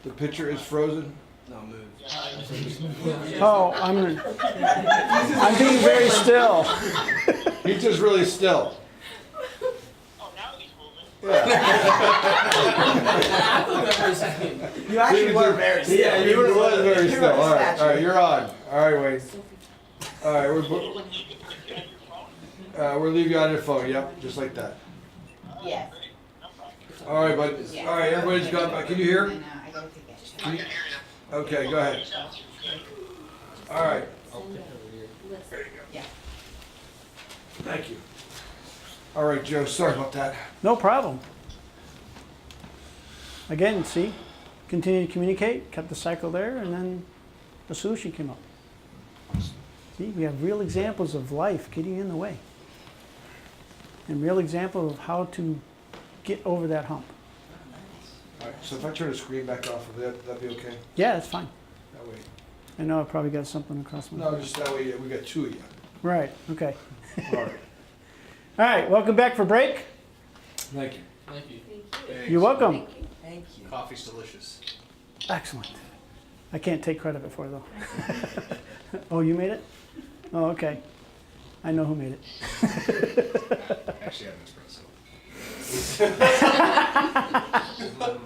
The picture is frozen? No, move. Oh, I'm being very still. He's just really still. Oh, now he's moving. You actually were very still. Yeah, you was very still. All right, you're on. All right, Wayne. All right, we'll leave you on your phone. Yep, just like that. Yes. All right, bud. All right, everybody's got. Can you hear? I gotta take that. Can you? Okay, go ahead. All right. Yeah. Thank you. All right, Joe. Sorry about that. No problem. Again, see, continue to communicate, kept the cycle there, and then the solution came up. See, we have real examples of life getting in the way. And real example of how to get over that hump. All right. So if I turn the screen back off, that'd be okay. Yeah, that's fine. That way. I know I probably got something across my. No, just that way we got two of you. Right. Okay. All right. All right. Welcome back for break. Thank you. Thank you. You're welcome. Thank you. Coffee's delicious. Excellent. I can't take credit for it though. Oh, you made it? Oh, okay. I know who made it. Actually, I have an espresso.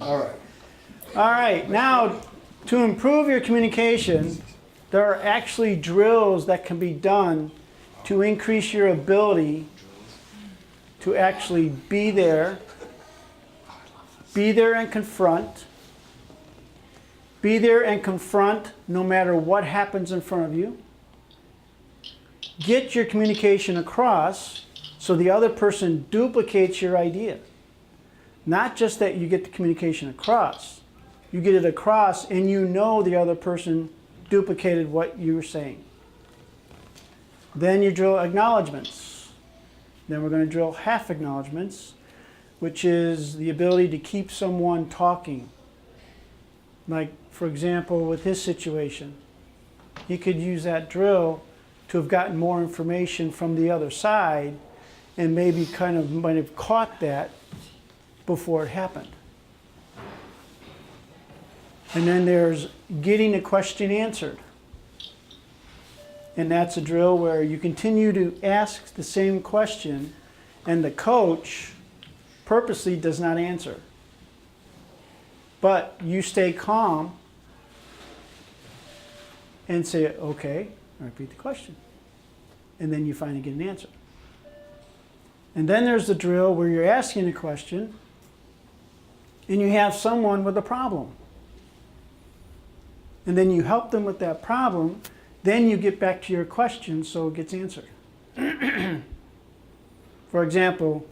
All right. All right. Now, to improve your communication, there are actually drills that can be done to increase your ability to actually be there and confront. Be there and confront no matter what happens in front of you. Get your communication across so the other person duplicates your idea. Not just that you get the communication across. You get it across and you know the other person duplicated what you were saying. Then you drill acknowledgments. Then we're going to drill half acknowledgments, which is the ability to keep someone talking. Like, for example, with his situation, he could use that drill to have gotten more information from the other side and maybe kind of might have caught that before it happened. And then there's getting a question answered. And that's a drill where you continue to ask the same question and the coach purposely does not answer. But you stay calm and say, okay, repeat the question. And then you finally get an answer. And then there's the drill where you're asking a question and you have someone with a problem. And then you help them with that problem, then you get back to your question so it gets answered. For example,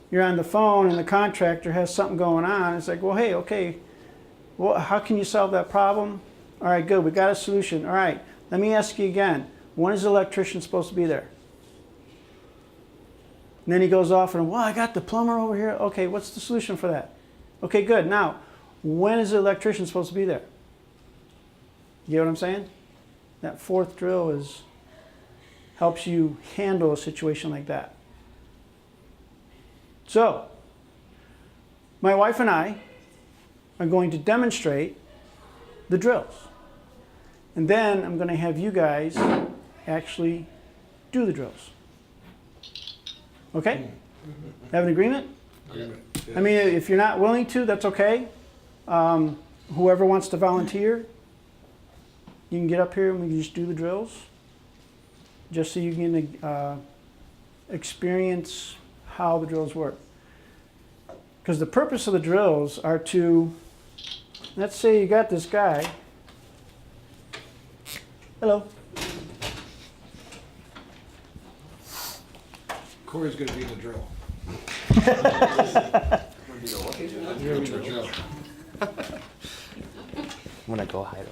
you're on the phone and the contractor has something going on. It's like, well, hey, okay, well, how can you solve that problem? All right, good, we got a solution. All right, let me ask you again. When is the electrician supposed to be there? And then he goes off and, well, I got the plumber over here. Okay, what's the solution for that? Okay, good. Now, when is the electrician supposed to be there? You get what I'm saying? That fourth drill helps you handle a situation like that. So, my wife and I are going to demonstrate the drills. And then I'm going to have you guys actually do the drills. Okay? Have an agreement? I mean, if you're not willing to, that's okay. Whoever wants to volunteer, you can get up here and we can just do the drills. Just so you can experience how the drills work. Because the purpose of the drills are to, let's say you got this guy. Hello. Corey's going to be in the drill. You're in the drill. I'm gonna go hide over.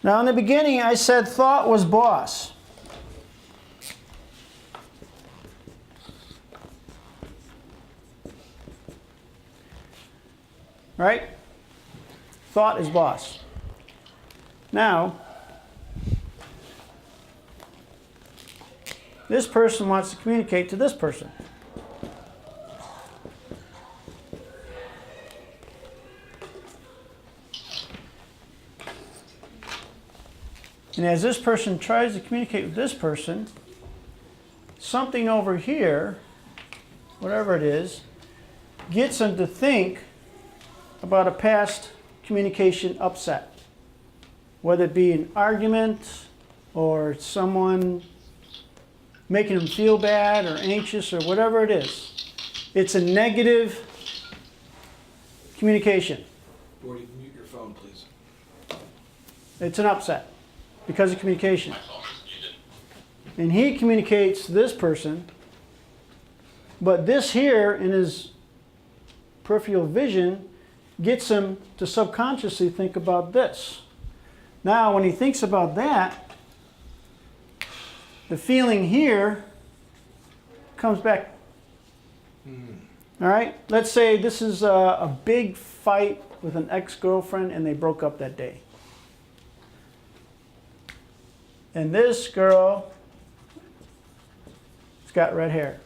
Now in the beginning I said thought was boss. Right? Thought is boss. Now, this person wants to communicate to this person. And as this person tries to communicate with this person, something over here, whatever it is, gets them to think about a past communication upset. Whether it be an argument or someone making them feel bad or anxious or whatever it is. It's a negative communication. Gordy, mute your phone, please. It's an upset because of communication. And he communicates to this person, but this here in his peripheral vision gets him to subconsciously think about this. Now, when he thinks about that, the feeling here comes back. All right? Let's say this is a big fight with an ex-girlfriend and they broke up that day. And this girl has got red hair.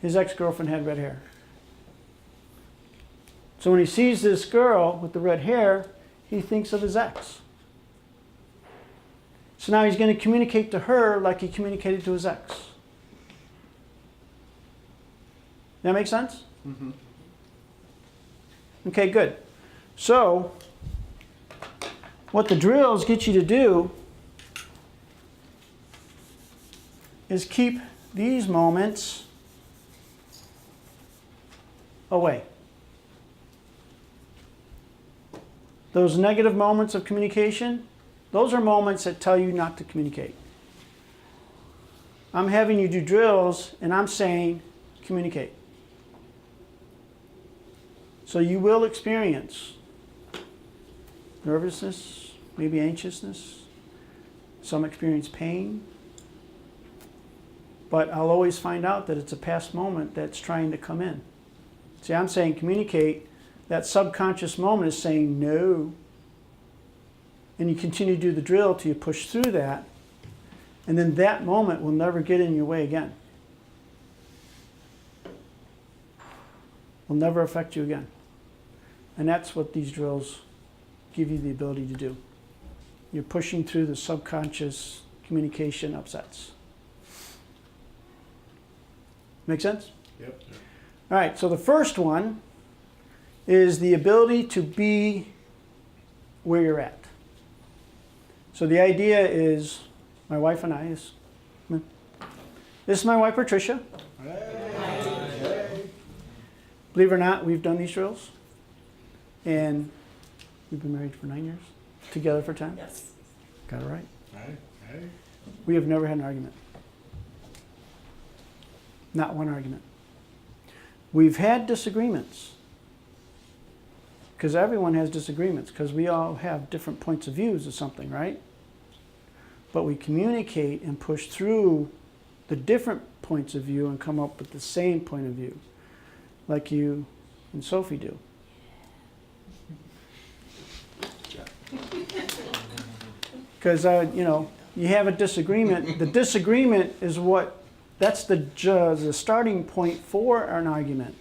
His ex-girlfriend had red hair. So when he sees this girl with the red hair, he thinks of his ex. So now he's going to communicate to her like he communicated to his ex. That make sense? Mm-hmm. Okay, good. So what the drills get you to do is keep these moments away. Those negative moments of communication, those are moments that tell you not to communicate. I'm having you do drills and I'm saying communicate. So you will experience nervousness, maybe anxiousness, some experience pain, but I'll always find out that it's a past moment that's trying to come in. See, I'm saying communicate. That subconscious moment is saying no. And you continue to do the drill till you push through that. And then that moment will never get in your way again. Will never affect you again. And that's what these drills give you the ability to do. You're pushing through the subconscious communication upsets. Make sense? Yep. All right, so the first one is the ability to be where you're at. So the idea is, my wife and I, this is my wife Patricia. Believe it or not, we've done these drills. And we've been married for 9 years, together for 10. Yes. Got it right. Hey. We have never had an argument. Not one argument. We've had disagreements. Because everyone has disagreements, because we all have different points of views of something, right? But we communicate and push through the different points of view and come up with the same point of view, like you and Sophie do. Because, you have a disagreement. The disagreement is that's the starting point for an argument.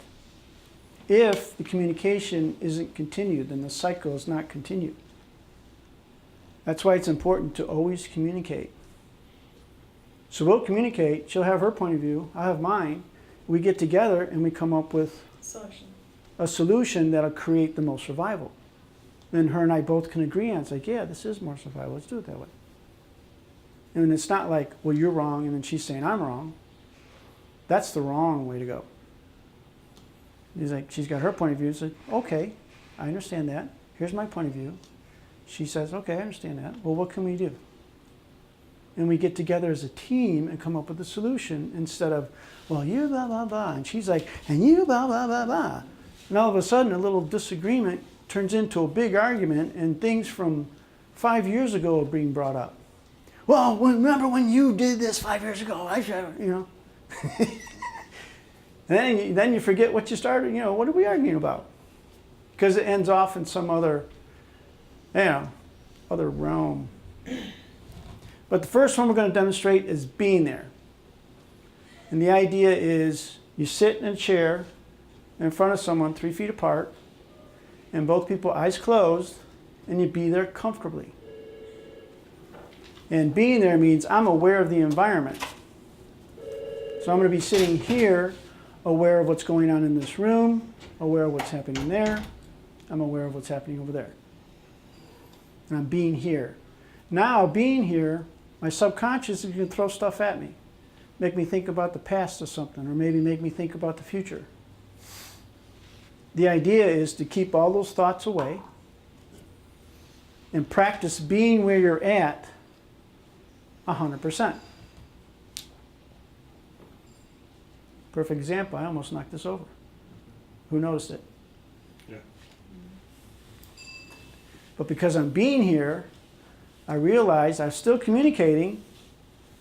If the communication isn't continued, then the cycle is not continued. That's why it's important to always communicate. So we'll communicate. She'll have her point of view. I'll have mine. We get together and we come up with a solution that'll create the most survival. Then her and I both can agree on. It's like, yeah, this is more survival. Let's do it that way. And it's not like, well, you're wrong, and then she's saying I'm wrong. That's the wrong way to go. He's like, she's got her point of view. It's like, okay, I understand that. Here's my point of view. She says, okay, I understand that. Well, what can we do? And we get together as a team and come up with a solution instead of, well, you blah, blah, blah. And she's like, and you blah, blah, blah, blah. And all of a sudden, a little disagreement turns into a big argument, and things from 5 years ago are being brought up. Well, remember when you did this 5 years ago? I should, And then you forget what you started, what are we arguing about? Because it ends off in some other realm. But the first one we're going to demonstrate is being there. And the idea is you sit in a chair in front of someone 3 feet apart, and both people eyes closed, and you be there comfortably. And being there means I'm aware of the environment. So I'm going to be sitting here, aware of what's going on in this room, aware of what's happening there. I'm aware of what's happening over there. And I'm being here. Now, being here, my subconscious is going to throw stuff at me. Make me think about the past or something, or maybe make me think about the future. The idea is to keep all those thoughts away and practice being where you're at 100%. Perfect example, I almost knocked this over. Who noticed it? Yeah. But because I'm being here, I realized I was still communicating,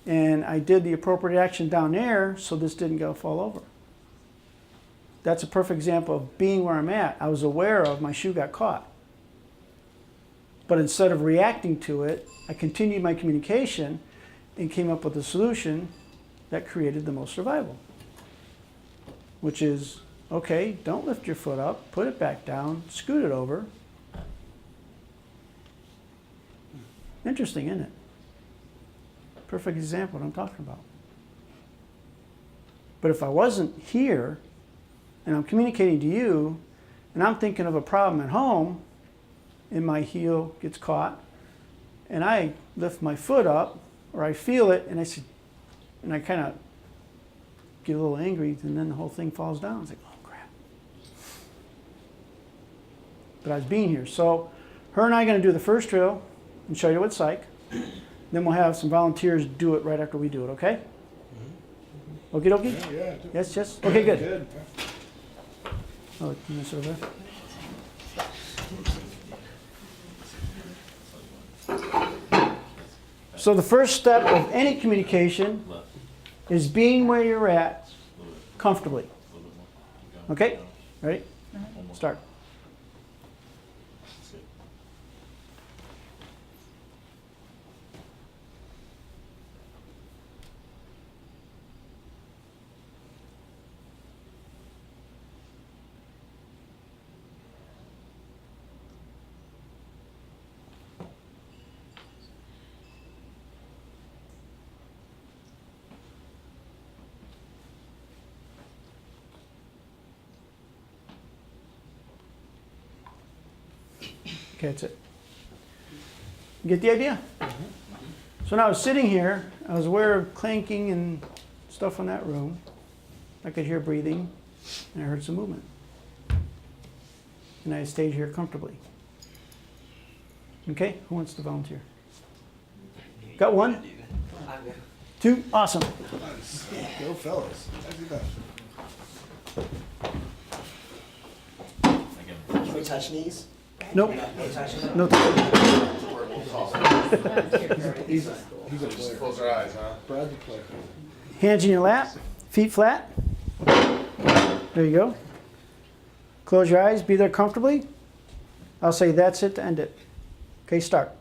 and I did the appropriate action down there so this didn't go fall over. That's a perfect example of being where I'm at. I was aware of my shoe got caught. But instead of reacting to it, I continued my communication and came up with a solution that created the most survival. Which is, okay, don't lift your foot up, put it back down, scoot it over. Interesting, isn't it? Perfect example of what I'm talking about. But if I wasn't here, and I'm communicating to you, and I'm thinking of a problem at home, and my heel gets caught, and I lift my foot up, or I feel it, and I kind of get a little angry, and then the whole thing falls down. It's like, oh crap. But I was being here. So her and I are going to do the first drill and show you what it's like. Then we'll have some volunteers do it right after we do it, okay? Okie dokie? Yeah. Yes, yes? Okay, good. Good. Oh, can you sit over there? So the first step of any communication is being where you're at comfortably. Okay? Ready? Start. Okay, that's it. You get the idea? So now I was sitting here, I was aware of clanking and stuff in that room. I could hear breathing, and I heard some movement. And I stayed here comfortably. Okay, who wants to volunteer? Got one? Two? Awesome. Go fellas. Can we touch knees? Nope. No. He's a player. Close our eyes, huh? Brad's a player. Hands in your lap, feet flat. There you go. Close your eyes, be there comfortably. I'll say that's it to end it. Okay, start.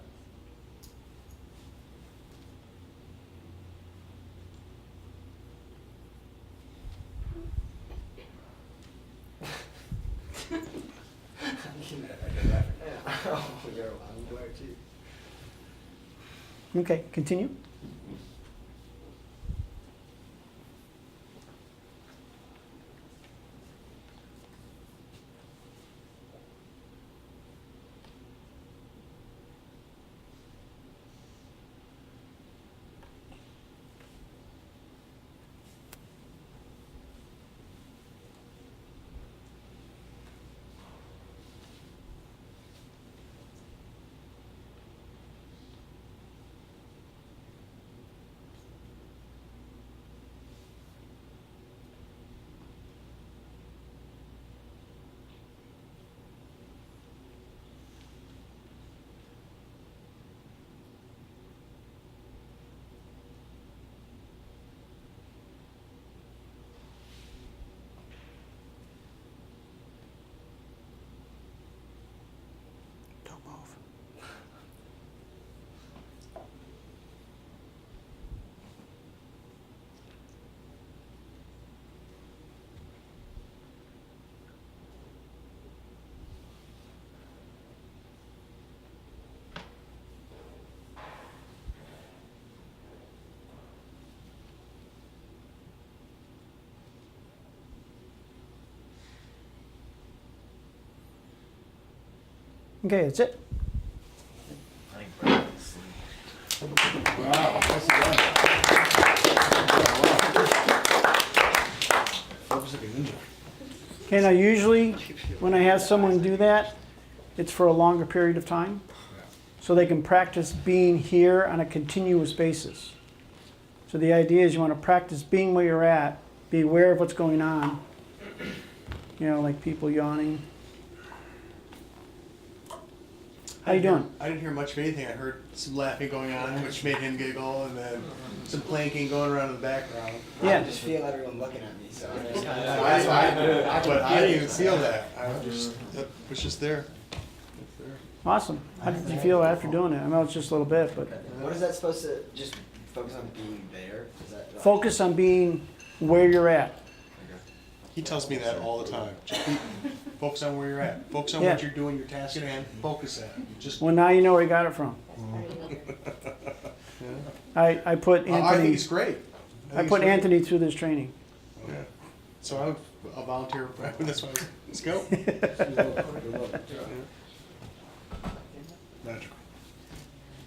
Okay, continue. Okay, that's it. Wow. Nicely done. Focus like a ninja. Okay, now usually when I have someone do that, it's for a longer period of time. So they can practice being here on a continuous basis. So the idea is you want to practice being where you're at, be aware of what's going on. You know, like people yawning. How you doing? I didn't hear much of anything. I heard some laughing going on, which made him giggle, and then some planking going around in the background. Yeah. I just feel everyone looking at me, so I'm just kind But I didn't even feel that. That was just there. Awesome. How did you feel after doing it? I know it's just a little bit, but What is that supposed to, just focus on being there? Is that focus on being where you're at. He tells me that all the time. Just focus on where you're at. Focus on Yeah. what you're doing, your task at hand. Focus at. Just. Well, now you know where you got it from. I put I think Anthony. he's great. I put Anthony through this training. Yeah. So I'll volunteer. That's why. Let's go. Magical.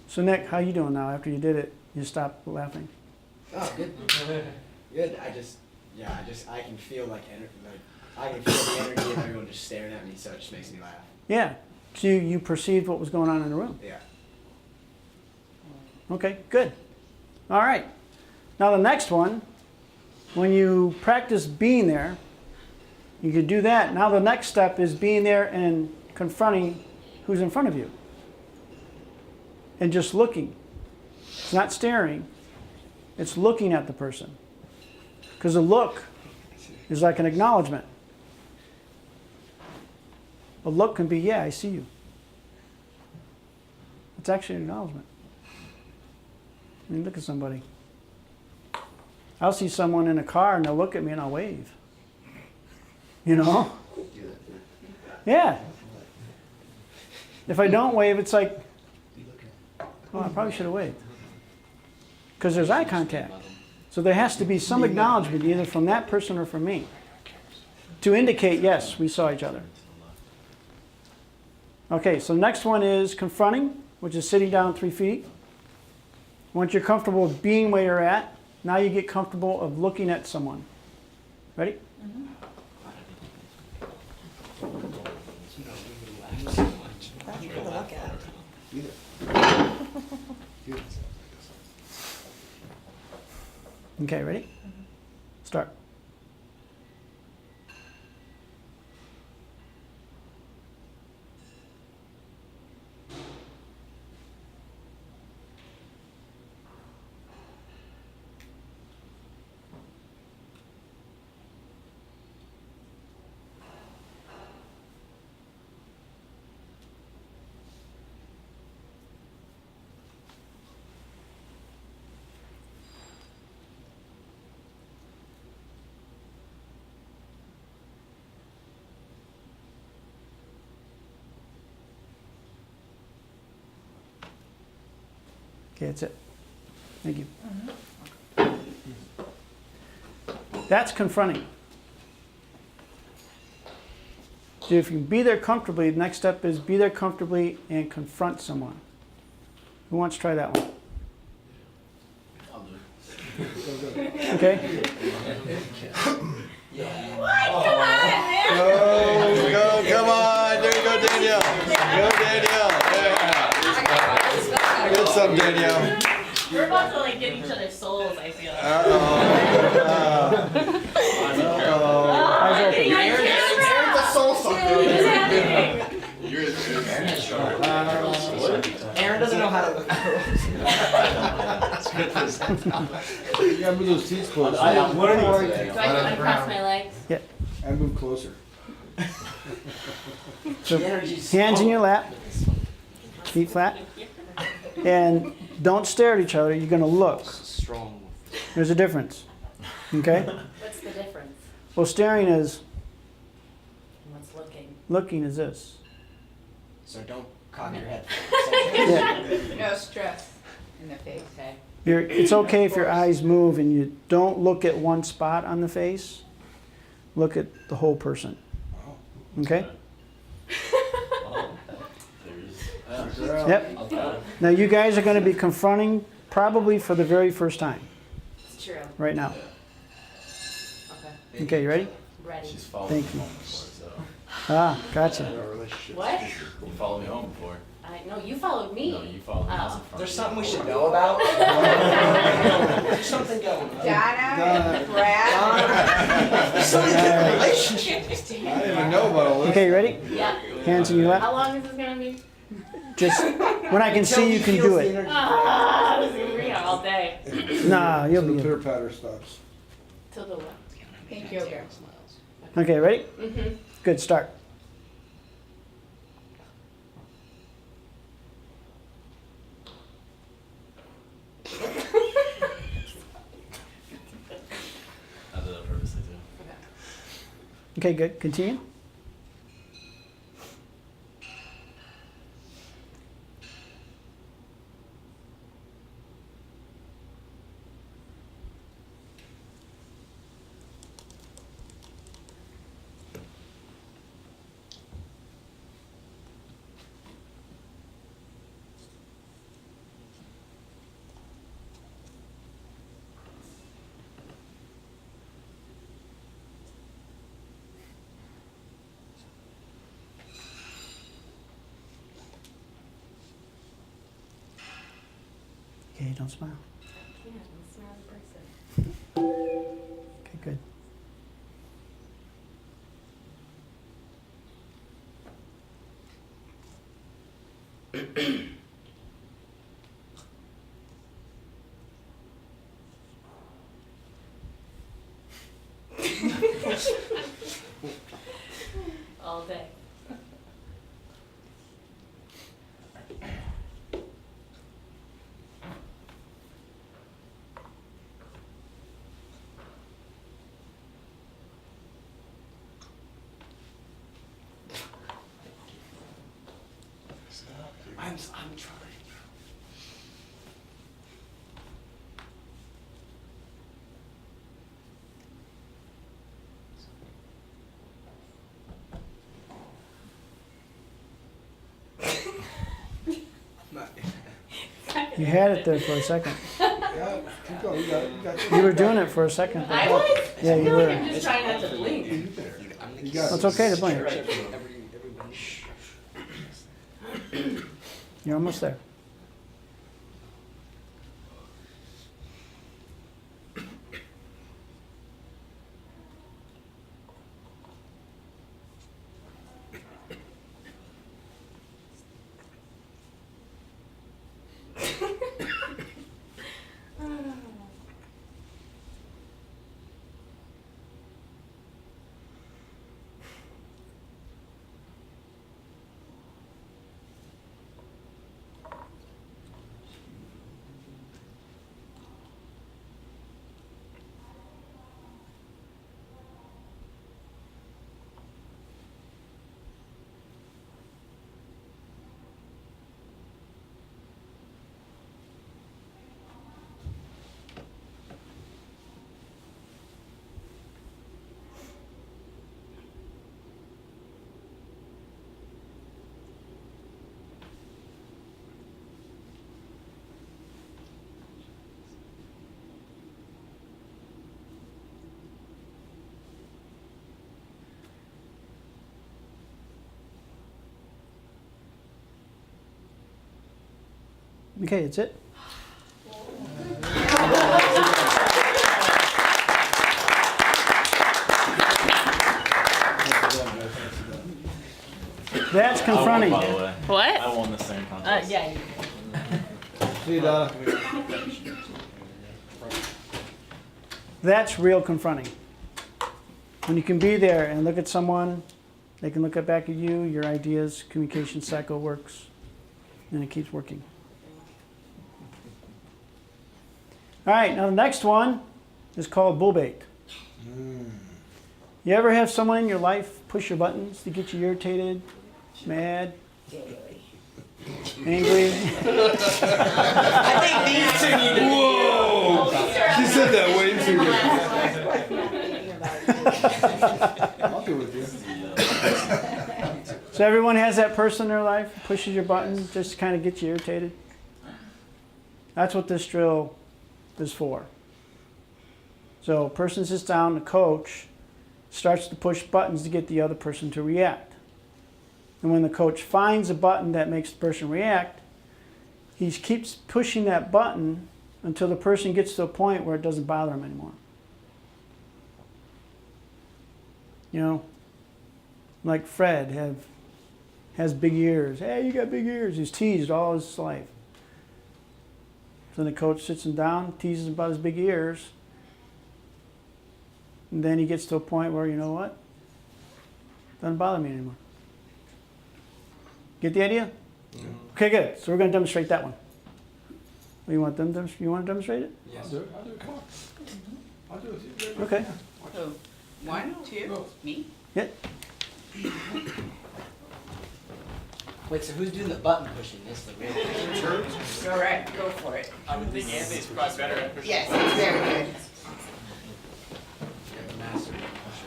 So Nick, how you doing now? After you did it, you stopped laughing. Oh, good. Good. I can feel I can feel the energy of everyone just staring at me, so it just makes me laugh. Yeah. So you perceived what was going on in the room. Yeah. Okay, good. All right. Now the next one, when you practice being there, you could do that. Now the next step is being there and confronting who's in front of you. And just looking. It's not staring. It's looking at the person. Because a look is like an acknowledgement. A look can be, yeah, I see you. It's actually an acknowledgement. I mean, look at somebody. I'll see someone in a car and they'll look at me and I'll wave. You know? Yeah. If I don't wave, it's like, oh, I probably should have waved. Because there's eye contact. So there has to be some acknowledgement either from that person or from me to indicate, yes, we saw each other. Okay, so next one is confronting, which is sitting down 3 feet. Once you're comfortable with being where you're at, now you get comfortable of looking at someone. Ready? Okay, ready? Start. Okay, that's it. Thank you. That's confronting. So if you can be there comfortably, the next step is be there comfortably and confront someone. Who wants to try that one? Okay? Go, come on. There you go, Danielle. Go, Danielle. Yeah. Good some, Danielle. We're about to like get each other's souls, I feel. Aaron's a soul sucker. Aaron doesn't know how to look. You gotta move those seats closer. Do I uncross my legs? Yeah. And move closer. So The energy's hands in your lap, feet flat, and don't stare at each other. You're going to look. Strong. There's a difference. Okay? What's the difference? Well, staring is, What's looking? looking is this. So don't cock your head. Yeah. No stress in the face. Okay. It's okay if your eyes move and you don't look at one spot on the face. Look at the whole person. Okay? Yep. Now you guys are going to be confronting probably for the very first time It's true. right now. Okay. Okay, you ready? Ready. She's followed Thank me you. home before, so. Ah, gotcha. What? You followed me home before. No, you followed me. No, you followed me. I wasn't There's following something we you. should know about. There's something going on. Donna, Brad. Relationships. I didn't even know about all this. Okay, you ready? Yeah. Hands in your lap. How long is this gonna be? Just when I can see you can do it. Ah, this is gonna be here all day. Nah, you'll The be clear good. patter stops. Till the what? Pink yoga. Okay, ready? Mm-hmm. Good, start. I did that purposely too. Okay, good. Continue. Okay, don't smile. I can't. I'm a smiley person. Okay, good. All day. I'm trying. You had it there for a second. Yeah, keep going. You got it. You got it. You were doing it for a second. I was? Yeah, I you feel like were. I'm just trying not to blink. You got It's it. okay to blink. Everybody. You're almost there. Okay, that's it. That's confronting. I won, by the way. What? I won the same contest. Yeah. you- See you, Donna. That's real confronting. When you can be there and look at someone, they can look back at you, your ideas, communication cycle works, and it keeps working. All right, now the next one is called bull bait. You ever have someone in your life push your buttons to get you irritated, mad, angry? I think these two need to be. Whoa! She said that way too good. I'll do it with you. So everyone has that person in their life who pushes your button just to kind of get you irritated. That's what this drill is for. So a person sits down, the coach starts to push buttons to get the other person to react. And when the coach finds a button that makes the person react, he keeps pushing that button until the person gets to a point where it doesn't bother him anymore. You know, like Fred has big ears. Hey, you got big ears. He's teased all his life. So the coach sits him down, teases him about his big ears. And then he gets to a point where, you know what? Doesn't bother me anymore. Get the idea? Okay, good. So we're going to demonstrate that one. You want them? You want to demonstrate it? Yes. I'll do it. Come on. I'll do it. Okay. So, 1, 2, me? Yeah. Wait, so who's doing the button pushing? This the real All right, go for it. I would think Anthony's probably better at pushing. Yes, it's very good.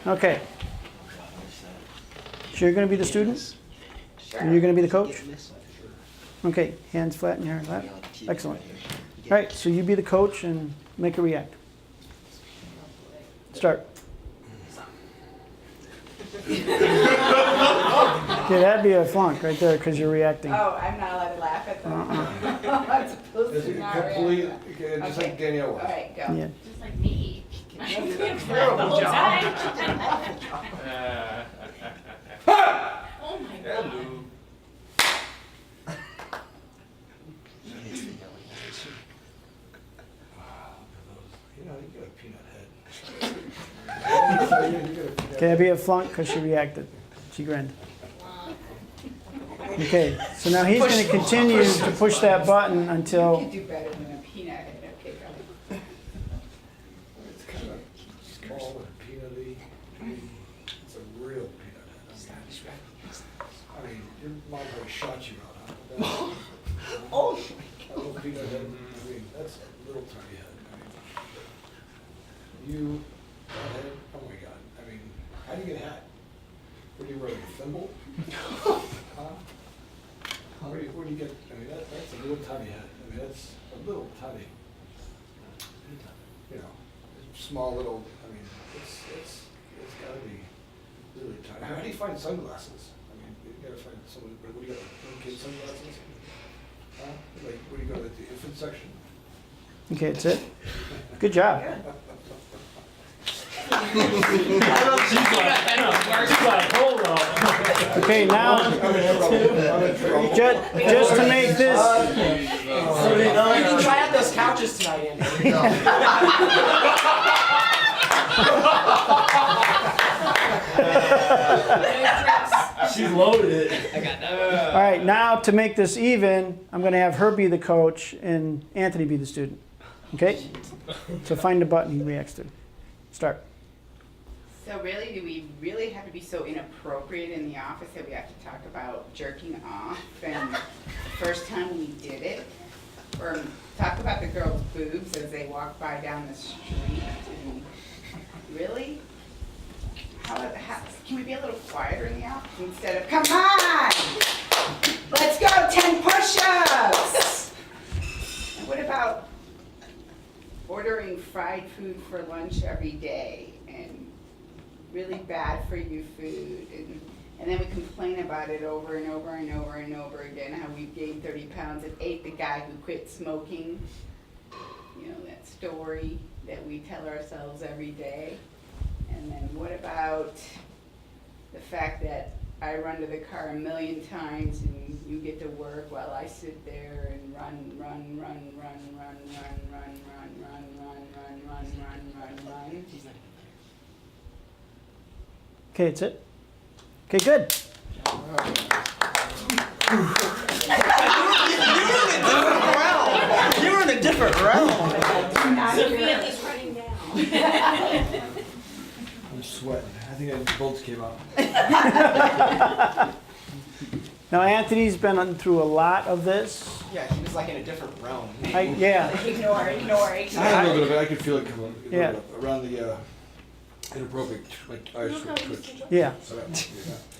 Okay. So you're going to be the student? Sure. And you're going to be the coach? Okay. Hands flat in your lap. Excellent. All right. So you be the coach and make it react. Start. Okay, that'd be a flunk right there because you're reacting. Oh, I'm not allowed to laugh at them. I'm supposed Is to it not complete? react. Okay, just Okay. like Danielle was. All right, go. Yeah. Just like me. I'm Terrible the whole job. time. Oh my god. Hello. You know, you got a peanut head. Okay, that'd be a flunk because she reacted. She grinned. Okay, so now he's going to continue to push that button You until. could do better than a peanut head. Okay, go. It's kind of small and peanutty. It's a real peanut head. I mean, your mom probably shot you out, huh? Oh. That little peanut head, I mean, that's a little tiny head. I mean, you, that head, oh my God. I mean, how do you get a hat? Where do you wear a thimble? Huh? Where do you get, I mean, that's a little tiny head. I mean, that's a little tiny, you know, small little, I mean, it's gotta be really tiny. How do you find sunglasses? I mean, you gotta find someone, what do you got, little kid sunglasses? Huh? Like, where do you go, like the infant section? Okay, that's it. Good job. Okay, now just to make this. You can try out those couches tonight, Andy. She's loaded it. All right, now to make this even, I'm going to have her be the coach and Anthony be the student. Okay? So find the button he reacts to. Start. So really, do we really have to be so inappropriate in the office that we have to talk about jerking off and the first time we did it? Or talk about the girl's boobs as they walk by down the street? And really? Can we be a little quieter in the office instead of, come on! Let's go, 10 push-ups! And what about ordering fried food for lunch every day and really bad for you food, and then we complain about it over and over and over and over again, how we gained 30 pounds and ate the guy who quit smoking. You know, that story that we tell ourselves every day. And then what about the fact that I run to the car a million times and you get to work while I sit there and run. Okay, that's it. Okay, good. You were in a different realm. Sophia is running down. I'm sweating. I think bolts came out. Now Anthony's been through a lot of this. Yeah, he was like in a different realm. Yeah. Ignore. I had a little bit of it. I could feel it coming. Yeah. Around the inappropriate, like eyes twitch. Yeah. So, yeah.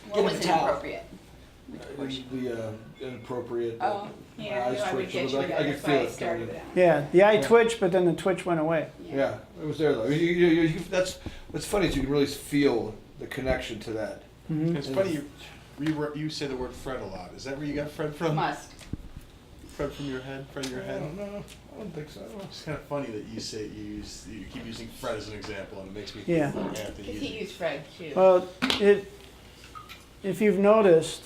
What was Get a towel. inappropriate? the inappropriate. Oh, yeah, eyes I would twitch, get you I with that, could that's feel why I it started coming. with that. Yeah, the eye twitched, but then the twitch went away. Yeah, it was there though. That's what's funny is you can really feel the connection to that. Mhm. It's funny you say the word Fred a lot. Is that where you got Fred from? Must. Fred from your head? Fred in your head? No, I don't think so. It's kind of funny that you keep using Fred as an example, and it makes me Yeah. think I have to Because use he it. used Fred too. Well, if you've noticed,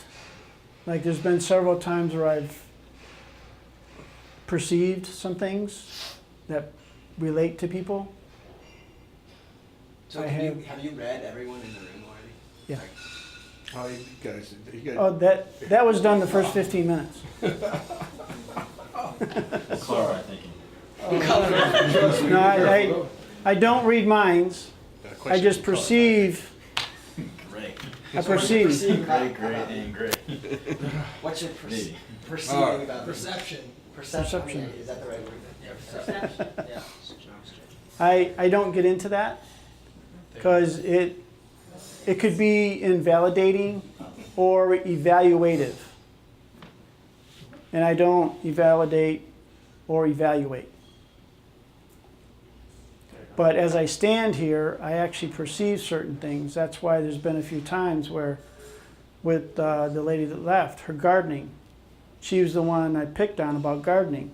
like there's been several times where I've perceived some things that relate to people. So I have you read everyone in the room already? Yeah. Oh, you guys, Oh, that was done the first 15 minutes. Color, I think. No, I don't read minds. Got a I question just for color. perceive. Gray. I perceive. Gray, gray, and gray. What's your Maybe. perceiving about Perception. Perception. Is that the right word? Perception. Yeah. I don't get into that because it could be invalidating or evaluative. And I don't invalidate or evaluate. But as I stand here, I actually perceive certain things. That's why there's been a few times where, with the lady that left, her gardening, she was the one I picked on about gardening.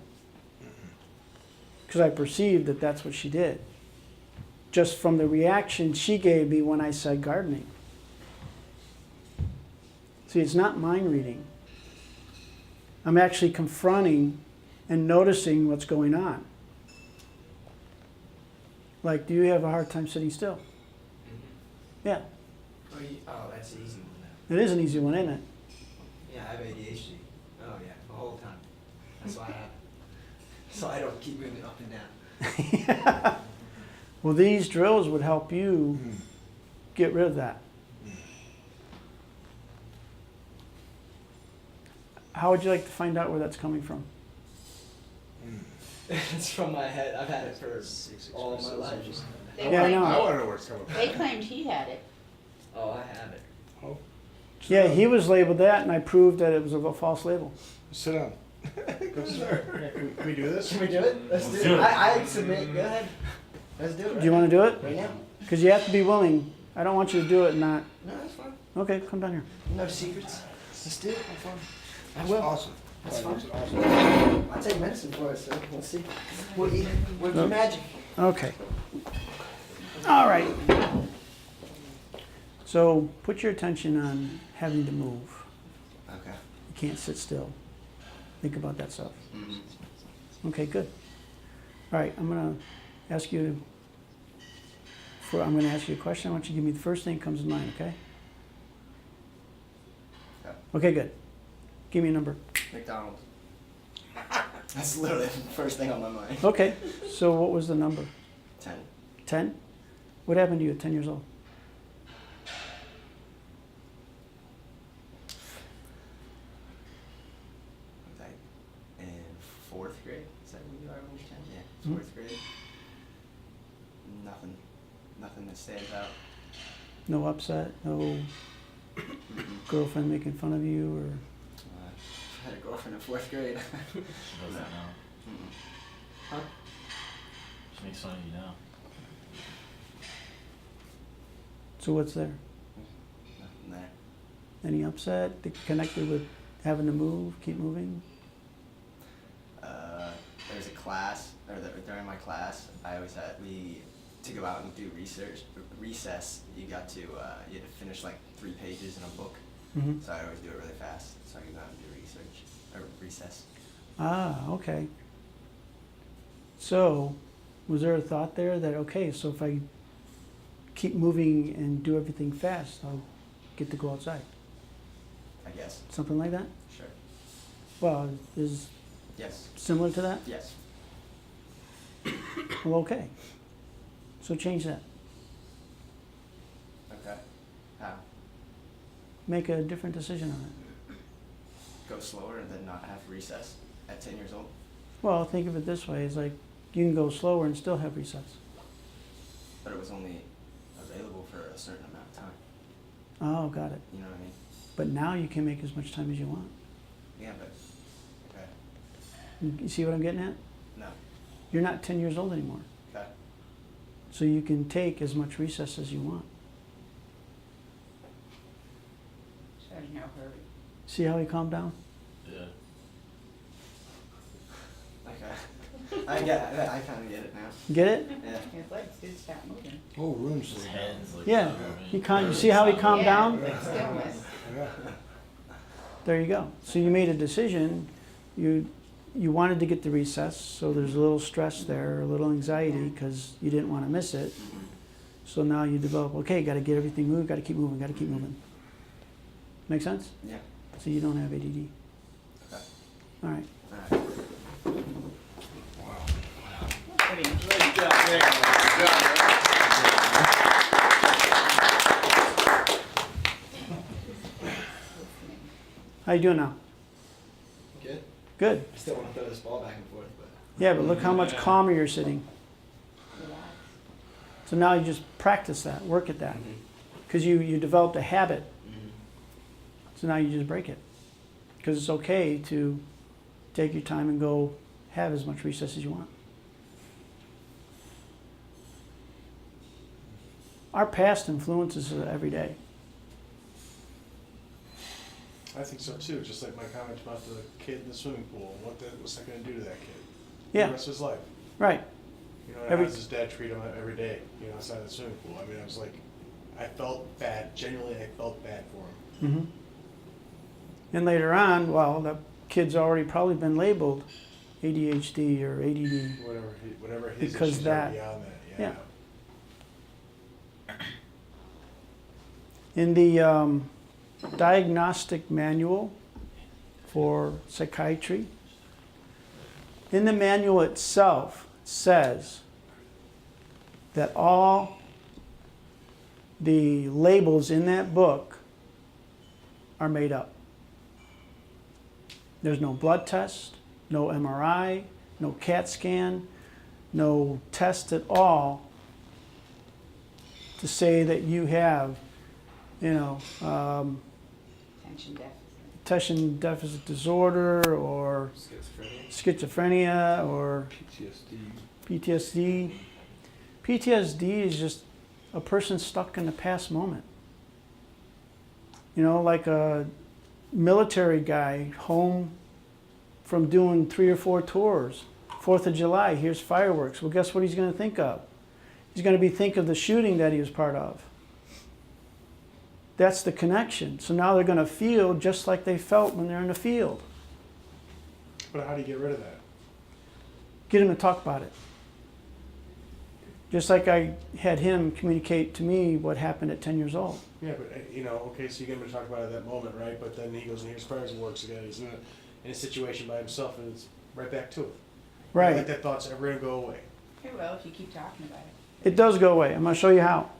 Because I perceived that that's what she did. Just from the reaction she gave me when I said gardening. See, it's not mind reading. I'm actually confronting and noticing what's going on. Like, do you have a hard time sitting still? Yeah, Oh, that's an easy one now. it is an easy one, isn't it? Yeah, I have ADHD. Oh yeah, the whole time. That's why I have it. So I don't keep moving up and down. Well, these drills would help you get rid of that. How would you like to find out where that's coming from? It's from my head. I've had it for all my life. They Yeah, I claimed- know. I want to know where it's coming from. They claimed he had it. Oh, I have it. Yeah, he was labeled that, and I proved that it was a false label. Sit down. Can we do this? Can we do it? Let's do it. I submit. Go ahead. Let's do it. Do you want to do it? right now? Because you have to be willing. I don't want you to do it and not. No, that's fine. Okay, come down here. No secrets. Let's do it. Have fun. I will. Awesome. That's That's fine. awesome. I take medicine for it, so we'll see. We'll eat. We'll do magic. Okay. All right. So put your attention on having to move. Okay. You can't sit still. Think about that stuff. Okay, good. All right, I'm gonna ask you. I'm gonna ask you a question. I want you to give me the first thing that comes to mind. Okay. Yeah. Okay, good. Give me a number. McDonald's. That's literally the first thing on my mind. Okay. So what was the number? 10. 10? What happened to you at 10 years old? Was I in 4th grade? Is that when you are when you're 10? Yeah, Mhm. 4th grade. Nothing. Nothing that stands out. No upset? No girlfriend making fun of you or? I had a girlfriend in 4th grade. She does that now. Huh? She makes fun of you now. So what's there? Nothing there. Any upset connected with having to move, keep moving? There's a class, during my class, I always had, to go out and do research, recess, you had to finish like 3 pages in a book. Mm-hmm. So I always do it really fast, so I can go out and do research, or recess. Ah, okay. So, was there a thought there that, okay, so if I keep moving and do everything fast, I'll get to go outside? I guess. Something like that? Sure. Well, is Yes. similar to that? Yes. Well, okay. So change that. Okay. How? Make a different decision on it. Go slower and then not have recess at 10 years old? Well, think of it this way. It's like you can go slower and still have recess. But it was only available for a certain amount of time. Oh, got it. You know what I mean? But now you can make as much time as you want. Yeah, but okay. You see what I'm getting at? No. You're not 10 years old anymore. Okay. So you can take as much recess as you want. So no hurry. See how he calmed down? Yeah. Okay. I get it. I kind of get it now. Get it? Yeah. His legs did stop moving. Whole room's His so hands like. Yeah. You see how he calmed Yeah, down? like stillness. Yeah. There you go. So you made a decision. You wanted to get the recess, so there's a little stress there, a little anxiety because you didn't want to miss it. So now you develop, okay, got to get everything moved, got to keep moving, got to keep moving. Make sense? Yeah. So you don't have ADD. Okay. All right. All right. Pretty Good job, Nick. Good job, man. How you doing now? Good. Good. I still want to throw this ball back and forth, but. Yeah, but look how much calmer you're sitting. relaxed. So now you just practice that, work at that. Because you developed a habit. So now you just break it. Because it's okay to take your time and go have as much recess as you want. Our past influences us every day. I think so too, just like my comment about the kid in the swimming pool, what's that gonna do to that kid? Yeah. The rest of his life. Right. You know, and Every- how does his dad treat him every day, you know, outside of the swimming pool? I mean, I was like, I felt bad, genuinely I felt bad for him. Mm-hmm. And later on, well, the kid's already probably been labeled ADHD or ADD. Whatever his Because issues that- are beyond that, yeah. In the diagnostic manual for psychiatry, in the manual itself says that all the labels in that book are made up. There's no blood test, no MRI, no CAT scan, no test at all to say that you have, Attention deficit. attention deficit disorder or schizophrenia or PTSD. PTSD is just a person stuck in the past moment. You know, like a military guy home from doing 3 or 4 tours. 4th of July, here's fireworks. Well, guess what he's going to think of? He's going to think of the shooting that he was part of. That's the connection. So now they're going to feel just like they felt when they're in the field. But how do you get rid of that? Get him to talk about it. Just like I had him communicate to me what happened at 10 years old. Yeah, but okay, so you get him to talk about it at that moment, right? But then he goes and here's fireworks again. He's in a situation by himself, and it's right back to it. Right. Like that thought's ever gonna go away. It will if you keep talking about it. It does go away. I'm going to show you how.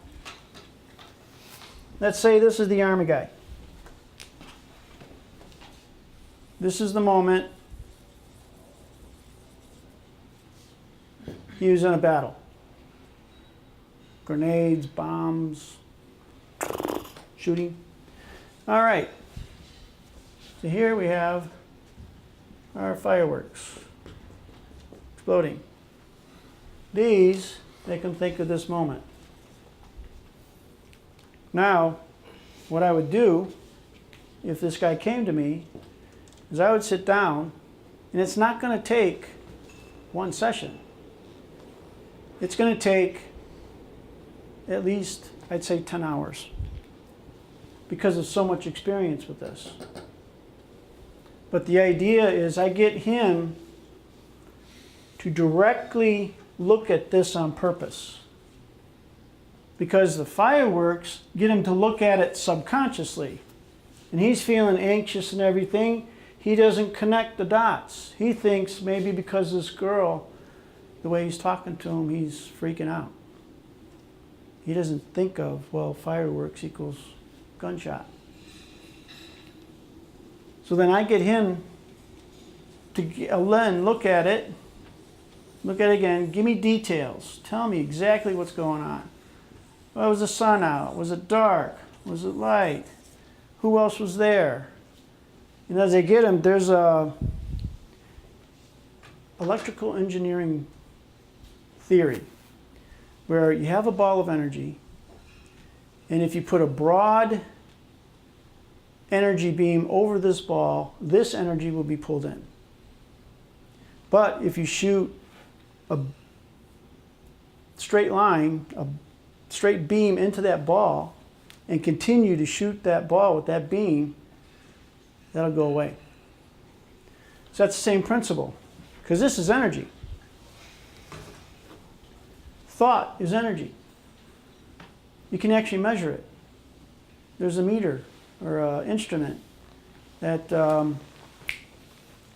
Let's say this is the Army guy. This is the moment he was in a battle. Grenades, bombs, shooting. All right. So here we have our fireworks exploding. These make them think of this moment. Now, what I would do if this guy came to me is I would sit down, and it's not going to take one session. It's going to take at least, I'd say, 10 hours because of so much experience with this. But the idea is I get him to directly look at this on purpose. Because the fireworks get him to look at it subconsciously. And he's feeling anxious and everything. He doesn't connect the dots. He thinks maybe because this girl, the way he's talking to him, he's freaking out. He doesn't think of, well, fireworks equals gunshot. So then I get him to then look at it again, give me details. Tell me exactly what's going on. Well, was the sun out? Was it dark? Was it light? Who else was there? And as they get them, there's a electrical engineering theory where you have a ball of energy, and if you put a broad energy beam over this ball, this energy will be pulled in. But if you shoot a straight line, a straight beam into that ball, and continue to shoot that ball with that beam, that'll go away. So that's the same principle, because this is energy. Thought is energy. You can actually measure it. There's a meter or an instrument that, can't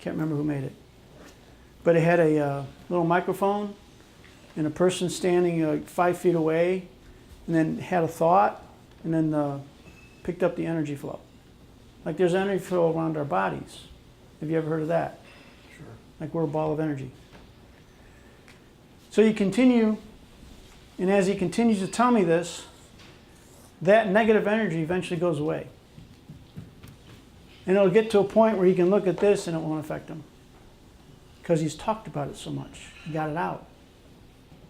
remember who made it, but it had a little microphone and a person standing 5 feet away, and then had a thought, and then picked up the energy flow. Like there's energy flow around our bodies. Have you ever heard of that? Sure. Like we're a ball of energy. So you continue, and as he continues to tell me this, that negative energy eventually goes away. And it'll get to a point where he can look at this and it won't affect him. Because he's talked about it so much. He got it out.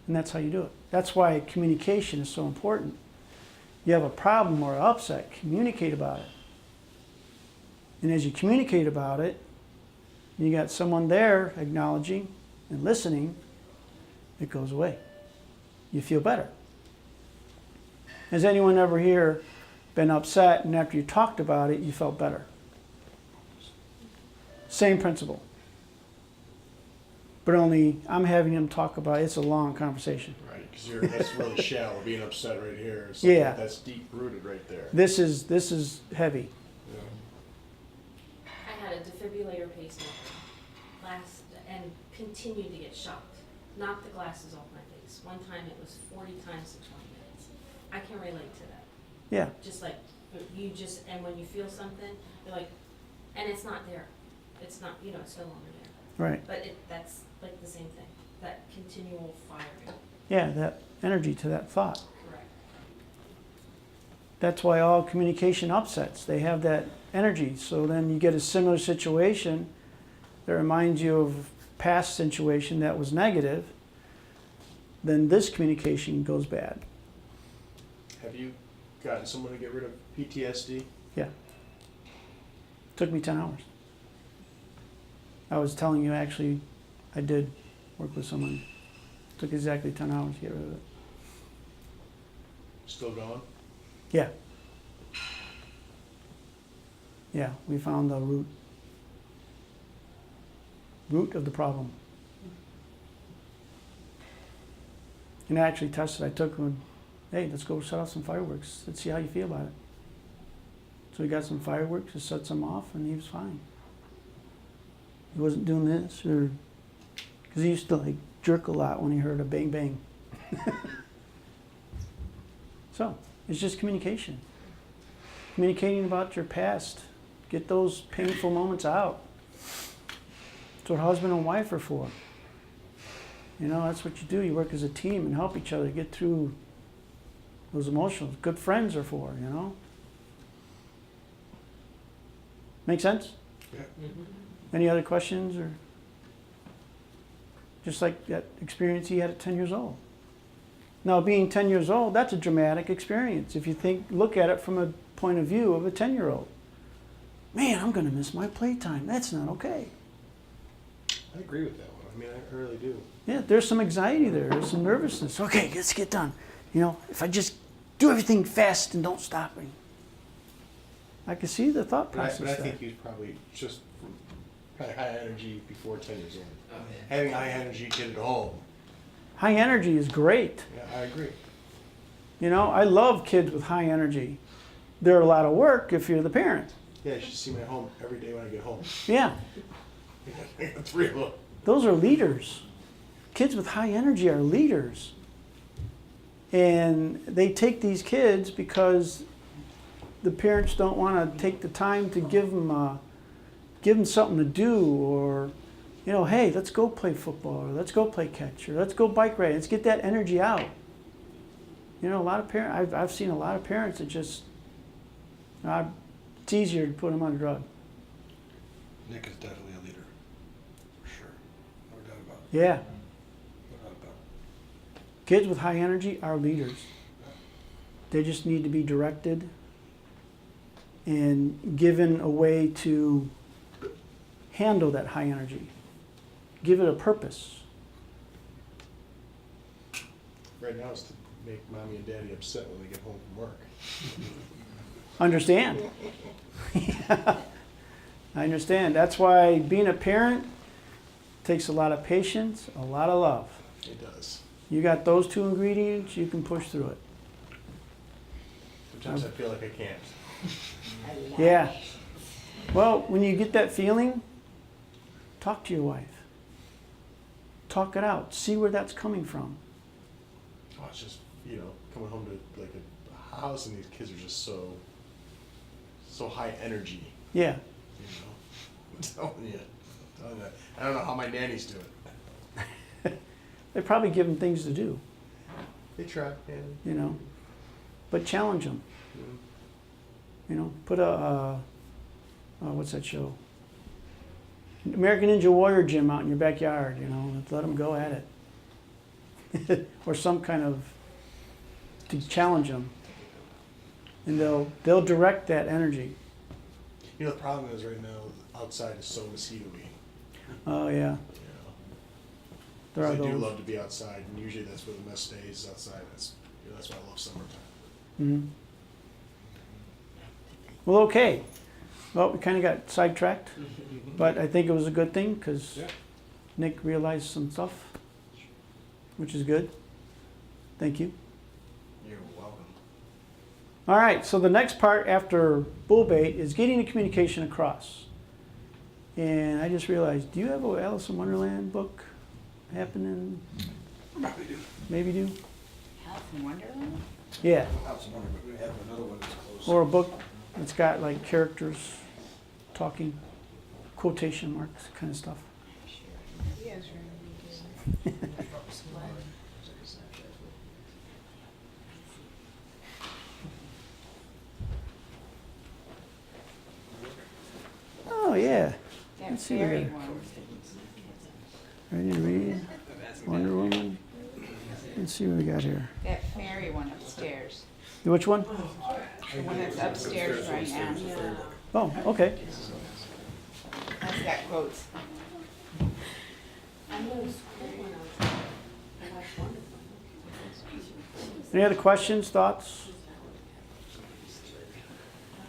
And that's how you do it. That's why communication is so important. You have a problem or an upset, communicate about it. And as you communicate about it, you got someone there acknowledging and listening, it goes away. You feel better. Has anyone ever here been upset and after you talked about it, you felt better? Same principle. But only I'm having them talk about it. It's a long conversation. Right, because that's really shallow, being upset right here. Yeah. That's deep rooted right there. This is heavy. Yeah. I had a defibrillator pacemaker and continued to get shocked. Knocked the glasses off my face. One time it was 40 times in 20 minutes. I can relate to that. Yeah. Just like and when you feel something, you're like, and it's not there. It's not, it's no longer there. Right. But that's like the same thing. That continual firing. Yeah, that energy to that thought. Correct. That's why all communication upsets. They have that energy. So then you get a similar situation that reminds you of past situation that was negative. Then this communication goes bad. Have you gotten someone to get rid of PTSD? Yeah. Took me 10 hours. I was telling you, actually, I did work with someone. Took exactly 10 hours to get rid of it. Still going? Yeah. Yeah, we found the root of the problem. And I actually tested. I took him, hey, let's go set off some fireworks. Let's see how you feel about it. So we got some fireworks, just set some off, and he was fine. He wasn't doing this, or because he used to like jerk a lot when he heard a bang bang. So it's just communication. Communicating about your past. Get those painful moments out. That's what husband and wife are for. That's what you do. You work as a team and help each other get through those emotions. Good friends are for, Make sense? Yeah. Any other questions? Or just like that experience he had at 10 years old. Now, being 10 years old, that's a dramatic experience. If you look at it from a point of view of a 10-year-old. Man, I'm going to miss my playtime. That's not okay. I agree with that one. I mean, I really do. Yeah, there's some anxiety there. There's some nervousness. Okay, let's get done. If I just do everything fast and don't stop me. I can see the thought process But I there. think he was probably just probably high energy before 10 years old. Oh, yeah. Having a high energy kid at home. High energy is great. Yeah, I agree. I love kids with high energy. They're a lot of work if you're the parent. Yeah, you should see me at home every day when I get home. Yeah, I got 3 of them. those are leaders. Kids with high energy are leaders. And they take these kids because the parents don't want to take the time to give them something to do, or, hey, let's go play football, or let's go play catch, or let's go bike riding. Let's get that energy out. A lot of parents, I've seen a lot of parents that just, It's easier to put them on a drug. Nick is definitely a leader, for sure. No doubt about it. Yeah. No doubt about it. Kids with high energy are leaders. They just need to be directed and given a way to handle that high energy. Give it a purpose. Right now it's to make mommy and daddy upset when they get home from work. Understand? I understand. That's why being a parent takes a lot of patience, a lot of love. It does. You got those two ingredients, you can push through it. Sometimes I feel like I can't. Yeah. Well, when you get that feeling, talk to your wife. Talk it out. See where that's coming from. Oh, it's just, coming home to like a house and these kids are just so high energy, Yeah. I'm telling you. I don't know how my nannies do it. They probably give them things to do, They try, yeah. but challenge them. Put what's that show? American Ninja Warrior gym out in your backyard, let them go at it. Or some kind of, to challenge them. And they'll direct that energy. The problem is right now, outside is so mosquito-y. Oh, yeah. There 'Cause are I do those. love to be outside, and usually that's where the mess stays, outside. That's why I love summertime. Mhm. Well, okay. Well, we kind of got sidetracked, but I think it was a good thing because Yeah. Nick realized some stuff, which is good. Thank you. You're welcome. All right, so the next part after bull bait is getting the communication across. And I just realized, do you have a Alice in Wonderland book happening? Probably do. Maybe do? Alice in Wonderland? Yeah, That's one, but we have another one that's close. or a book that's got like characters talking, quotation marks, kind of stuff. Yes, Oh, yeah. that Let's see what fairy we got. one. Ready to read? Wonder Woman. Let's see what we got here. That fairy one upstairs. Which one? The one that's upstairs right now. Oh, okay. That's got quotes. I know it's cool when I watched Wonder Woman. Any other questions, thoughts?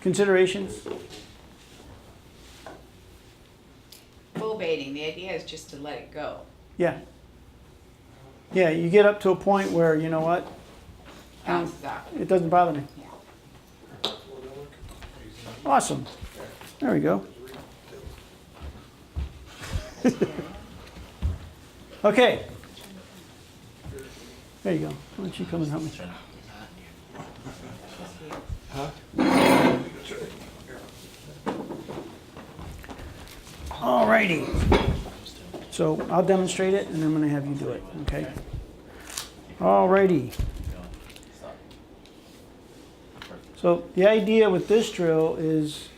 Considerations? Bull baiting, the idea is just to let it go. Yeah. Yeah, you get up to a point where, you know what? Bounces off. It doesn't bother me. Yeah. Awesome. There we go. Okay. There you go. Why don't you come and help me? Alrighty. So I'll demonstrate it and I'm going to have you do it, okay? Alrighty. So the idea with this drill is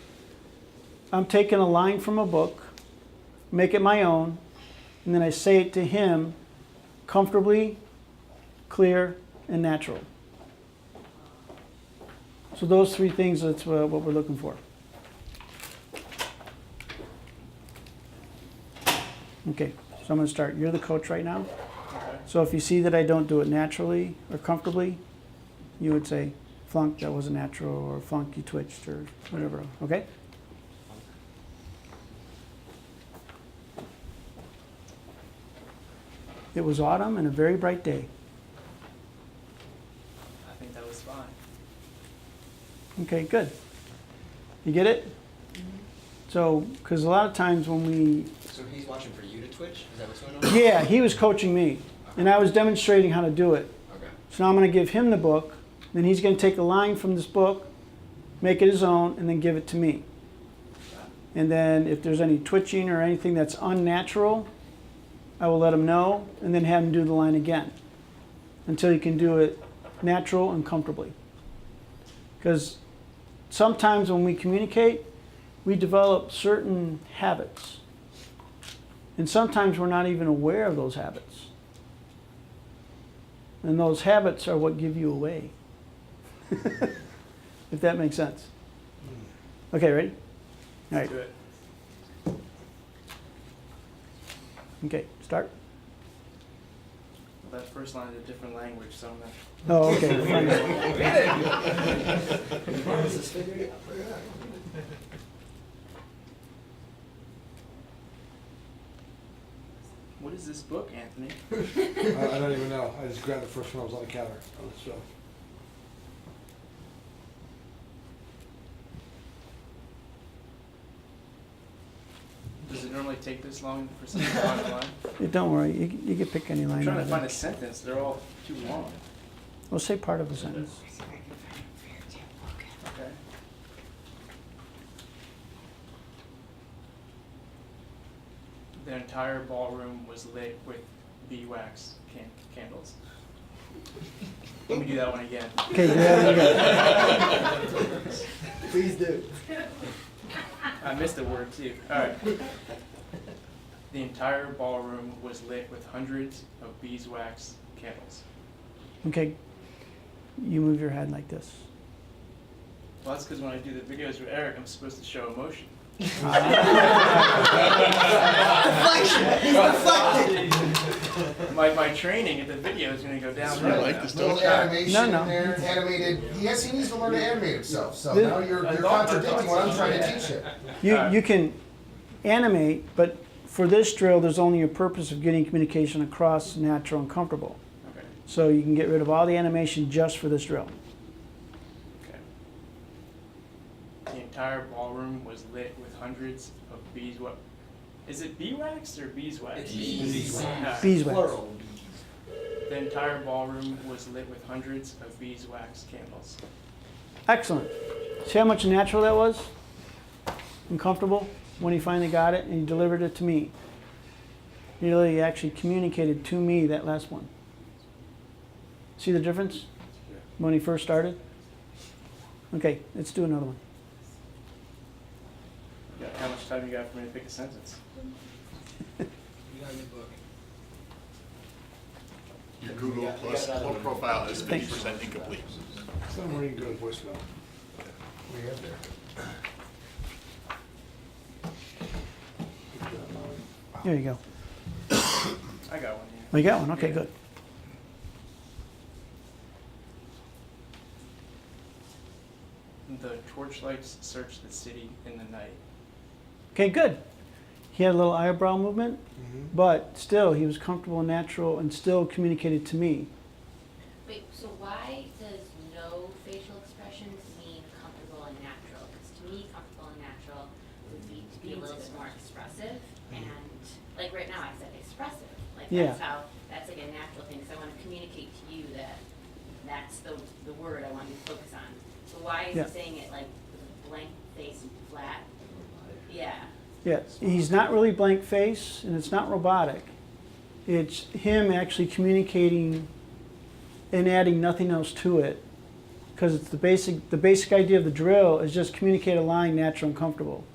I'm taking a line from a book, make it my own, and then I say it to him comfortably, clear, and natural. So those three things, that's what we're looking for. Okay, so I'm going to start. You're the coach right now. So if you see that I don't do it naturally or comfortably, you would say, flunk, that wasn't natural, or flunk, you twitched, or whatever. Okay? It was autumn and a very bright day. I think that was fine. Okay, good. You get it? So, because a lot of times when we, So he's watching for you to twitch? Is that what's going on? yeah, he was coaching me, and I was demonstrating how to do it. Okay. So now I'm going to give him the book, then he's going to take a line from this book, make it his own, and then give it to me. And then if there's any twitching or anything that's unnatural, I will let him know, and then have him do the line again, until he can do it natural and comfortably. Because sometimes when we communicate, we develop certain habits. And sometimes we're not even aware of those habits. And those habits are what give you away. If that makes sense. Okay, ready? All right. Do it. Okay, start. That first line is a different language, so I'm not. Oh, okay. Fine. What is this book, Anthony? I don't even know. I just grabbed the first one that was on the counter on the shelf. Does it normally take this long for something to find a line? Don't worry, you can pick any line. I'm trying out to of find there. a sentence. They're all too long. Well, say part of a sentence. Okay. The entire ballroom was lit with beeswax candles. Let me do that one again. Okay, do that again. Please do. I missed a word too. All right. The entire ballroom was lit with hundreds of beeswax candles. Okay, you move your head like this. Well, that's because when I do the videos with Eric, I'm supposed to show emotion. My training at the video is going to go down. I like this, Little don't you? animation No. in there, animated. Yes, he needs to learn to animate himself. So This- now you're I thought contradicting what I'm trying to teach him. You can animate, but for this drill, there's only a purpose of getting communication across natural and comfortable. Okay. So you can get rid of all the animation just for this drill. Okay. The entire ballroom was lit with hundreds of beeswax. Is it beeswax or beeswax? It's Beeswax. Beeswax. Plural. The entire ballroom was lit with hundreds of beeswax candles. Excellent. See how much natural that was? And comfortable when he finally got it and he delivered it to me. He really actually communicated to me that last one. See the difference when he first started? Okay, let's do another one. Yeah, how much time you got for me to pick a sentence? Your Google Plus profile is 50% incomplete. Somewhere you can go to voicemail. We have there. There you go. I got one here. Oh, you got one? Okay, Yeah. good. The torchlights searched the city in the night. Okay, good. He had a little eyebrow movement, Mm-hmm. but still he was comfortable and natural and still communicated to me. Wait, so why does no facial expressions mean comfortable and natural? Because to me, comfortable and natural would be to be a little bit more expressive. And like right now, I said expressive. Like Yeah. that's like a natural thing. Because I want to communicate to you that that's the word I want you to focus on. So why is Yeah. he saying it like with a blank face and flat? Yeah. Yeah, he's not really blank face and it's not robotic. It's him actually communicating and adding nothing else to it. Because it's the basic idea of the drill is just communicate a line natural and comfortable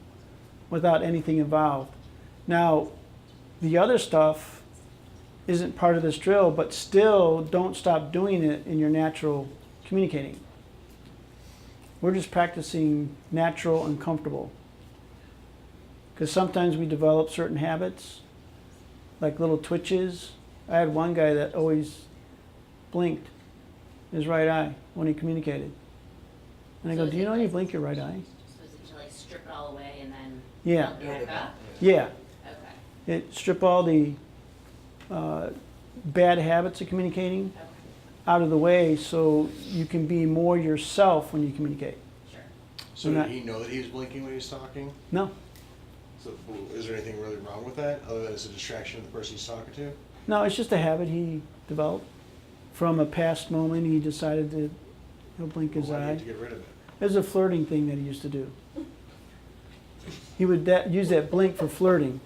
without anything involved. Now, the other stuff isn't part of this drill, but still don't stop doing it in your natural communicating. We're just practicing natural and comfortable. Because sometimes we develop certain habits, like little twitches. I had one guy that always blinked his right eye when he communicated. And I go, So do is you it know you like- blink your right eye? So is it to like strip it all away and then Yeah. build it back up? Yeah. Okay. It strip all the bad habits of communicating Okay. out of the way so you can be more yourself when you communicate. Sure. So We're did not- he know that he was blinking when he was talking? No, So is there anything really wrong with that, other than it's a distraction of the person he's talking to? no, it's just a habit he developed. From a past moment, he decided to he'll blink his Why do you eye. have to get rid of it? It was a flirting thing that he used to do. He would use that blink for flirting.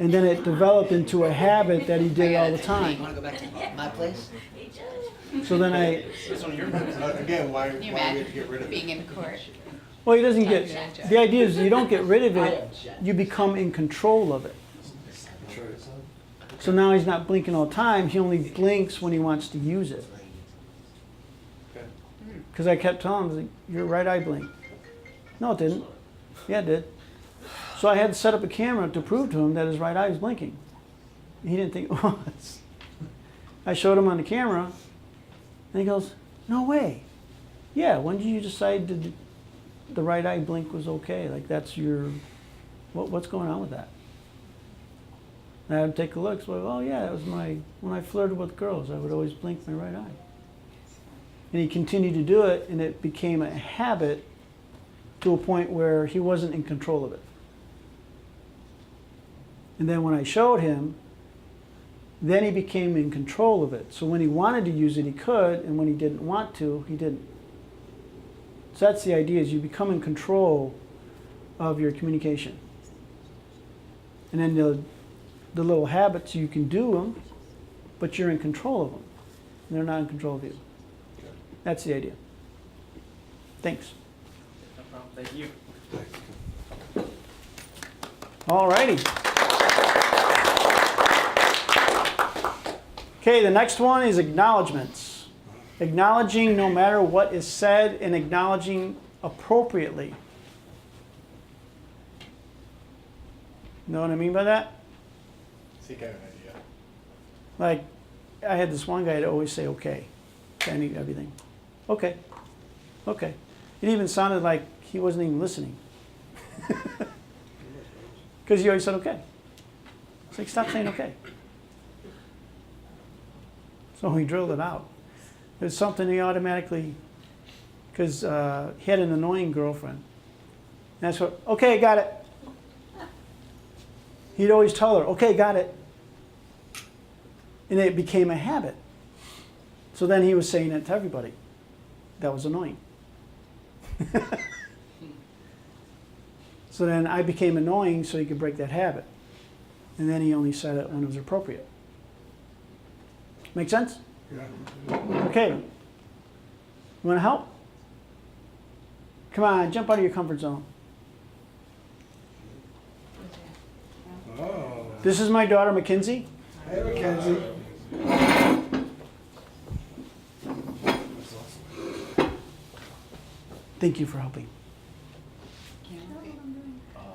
And then it developed into a habit that he did all the time. Want to go back to my place? So then I, This one of your movies. Again, why Can you do we have to get rid imagine of being it? in court? Well, he doesn't get, the idea is you don't get rid of it, you become in control of it. That's right. So now he's not blinking all the time, he only blinks when he wants to use it. Okay. Because I kept telling him, like, your right eye blinked. No, it didn't. Yeah, it did. So I had to set up a camera to prove to him that his right eye was blinking. He didn't think it was. I showed him on the camera, and he goes, no way. Yeah, when did you decide that the right eye blink was okay? Like, that's your, what's going on with that? And I had him take a look. So, oh yeah, that was when I flirted with girls, I would always blink my right eye. And he continued to do it, and it became a habit to a point where he wasn't in control of it. And then when I showed him, then he became in control of it. So when he wanted to use it, he could, and when he didn't want to, he didn't. So that's the idea, is you become in control of your communication. And then the little habits, you can do them, but you're in control of them. They're not in control of you. That's the idea. Thanks. No problem. Thank you. All righty. Okay, the next one is acknowledgments. Acknowledging no matter what is said and acknowledging appropriately. Know what I mean by that? I think I have an idea. Like, I had this one guy that always say okay to everything. Okay. Okay. It even sounded like he wasn't even listening. Because he always said okay. It's like, stop saying okay. So he drilled it out. There's something he automatically, because he had an annoying girlfriend. That's what, okay, got it. He'd always tell her, okay, got it. And it became a habit. So then he was saying it to everybody. That was annoying. So then I became annoying so he could break that habit. And then he only said it when it was appropriate. Make sense? Yeah. Okay. You want to help? Come on, jump out of your comfort zone. Oh. This is my daughter, Mackenzie. Hey, Mackenzie. That's awesome. Thank you for helping.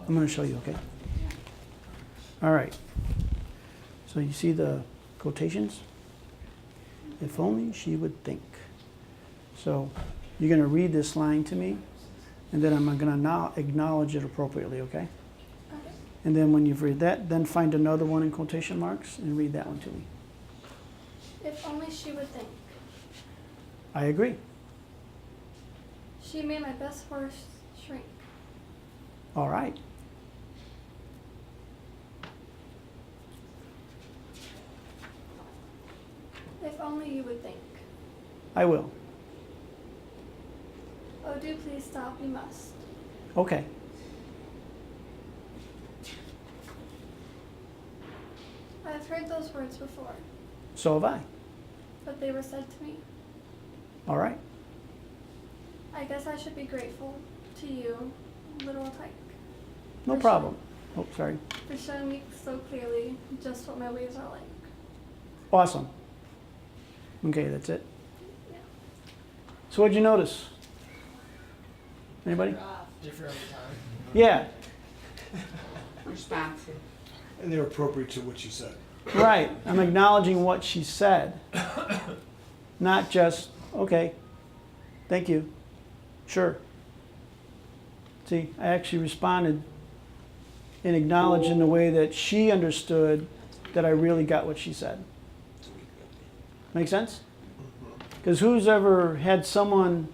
I'm going to show you, okay? All right. So you see the quotations? If only she would think. So you're going to read this line to me, and then I'm going to acknowledge it appropriately, okay? And then when you've read that, then find another one in quotation marks and read that one to me. If only she would think. I agree. She made my best horse shrink. All right. If only you would think. I will. Oh, do please stop, you must. Okay. I've heard those words before, So have I. but they were said to me. All right. I guess I should be grateful to you, little tyke, No problem. Oh, sorry. for showing me so clearly just what my ways are like. Awesome. Okay, that's it. Yeah. So what'd you notice? Anybody? Different every time. Yeah, Responsive. And they're appropriate to what you said. right. I'm acknowledging what she said. Not just, okay, thank you, sure. See, I actually responded and acknowledged in the way that she understood that I really got what she said. Make sense? Because who's ever had someone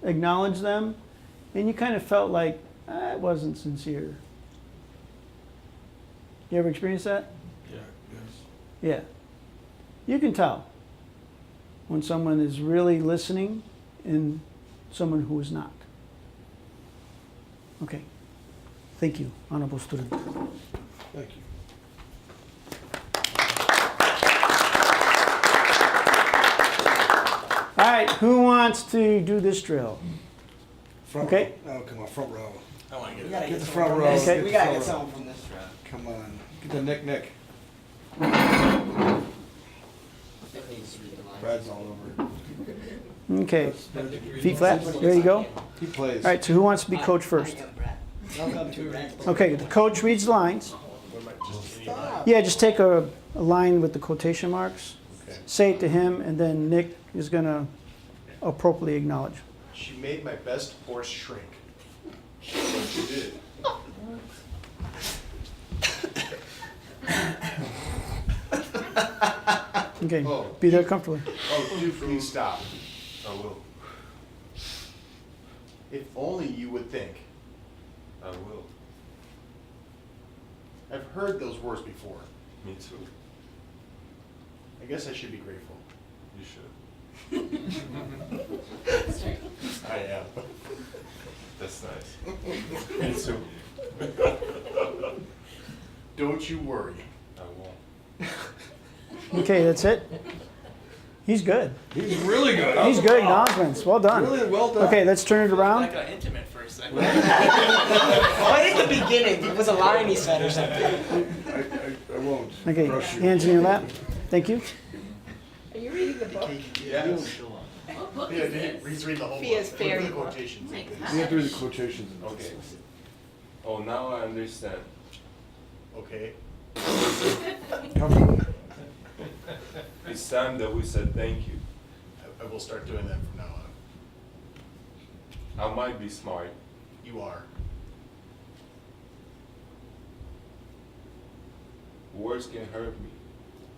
acknowledge them and you kind of felt like, it wasn't sincere. You ever experienced that? Yeah, yes. Yeah. You can tell when someone is really listening and someone who is not. Okay. Thank you, honorable student. Thank you. All right, who wants to do this drill? Front Okay. row. Oh, come on, front row. I wanna We get gotta Get get the someone front from row. this. Okay. We gotta Front get row. someone from this row. Come on. Get the Nick. Brad's all over. Okay, feet flat, there you go. All He plays. right, so who wants to be coach first? Okay, the coach reads the lines. Yeah, just take a line with the quotation marks, Okay. say it to him, and then Nick is gonna appropriately acknowledge. She made my best horse shrink. She did. Okay, Oh. be there comfortably. Oh, dude, please stop. I will. If only you would think. I will. I've heard those words before. Me too. I guess I should be grateful. You should. I am. That's nice. Me too. Don't you worry. I won't. Okay, that's it. He's good. He's really good. He's good acknowledgements, well done. Really well done. Okay, let's turn it around. got intimate for a second. Right at the beginning, it was a line he said or something. I won't. Okay, Rush you. hands in your lap. Thank you. Are you reading the book? Yes. What book Yeah, is this? he's reading the whole book. Fia's Look at fairy the book. quotations. My You have to read the quotations. Okay. Oh, now I understand. Okay. Come. It's time that we said thank you. I will start doing that from now on. I might be smart. You are. Words can hurt me.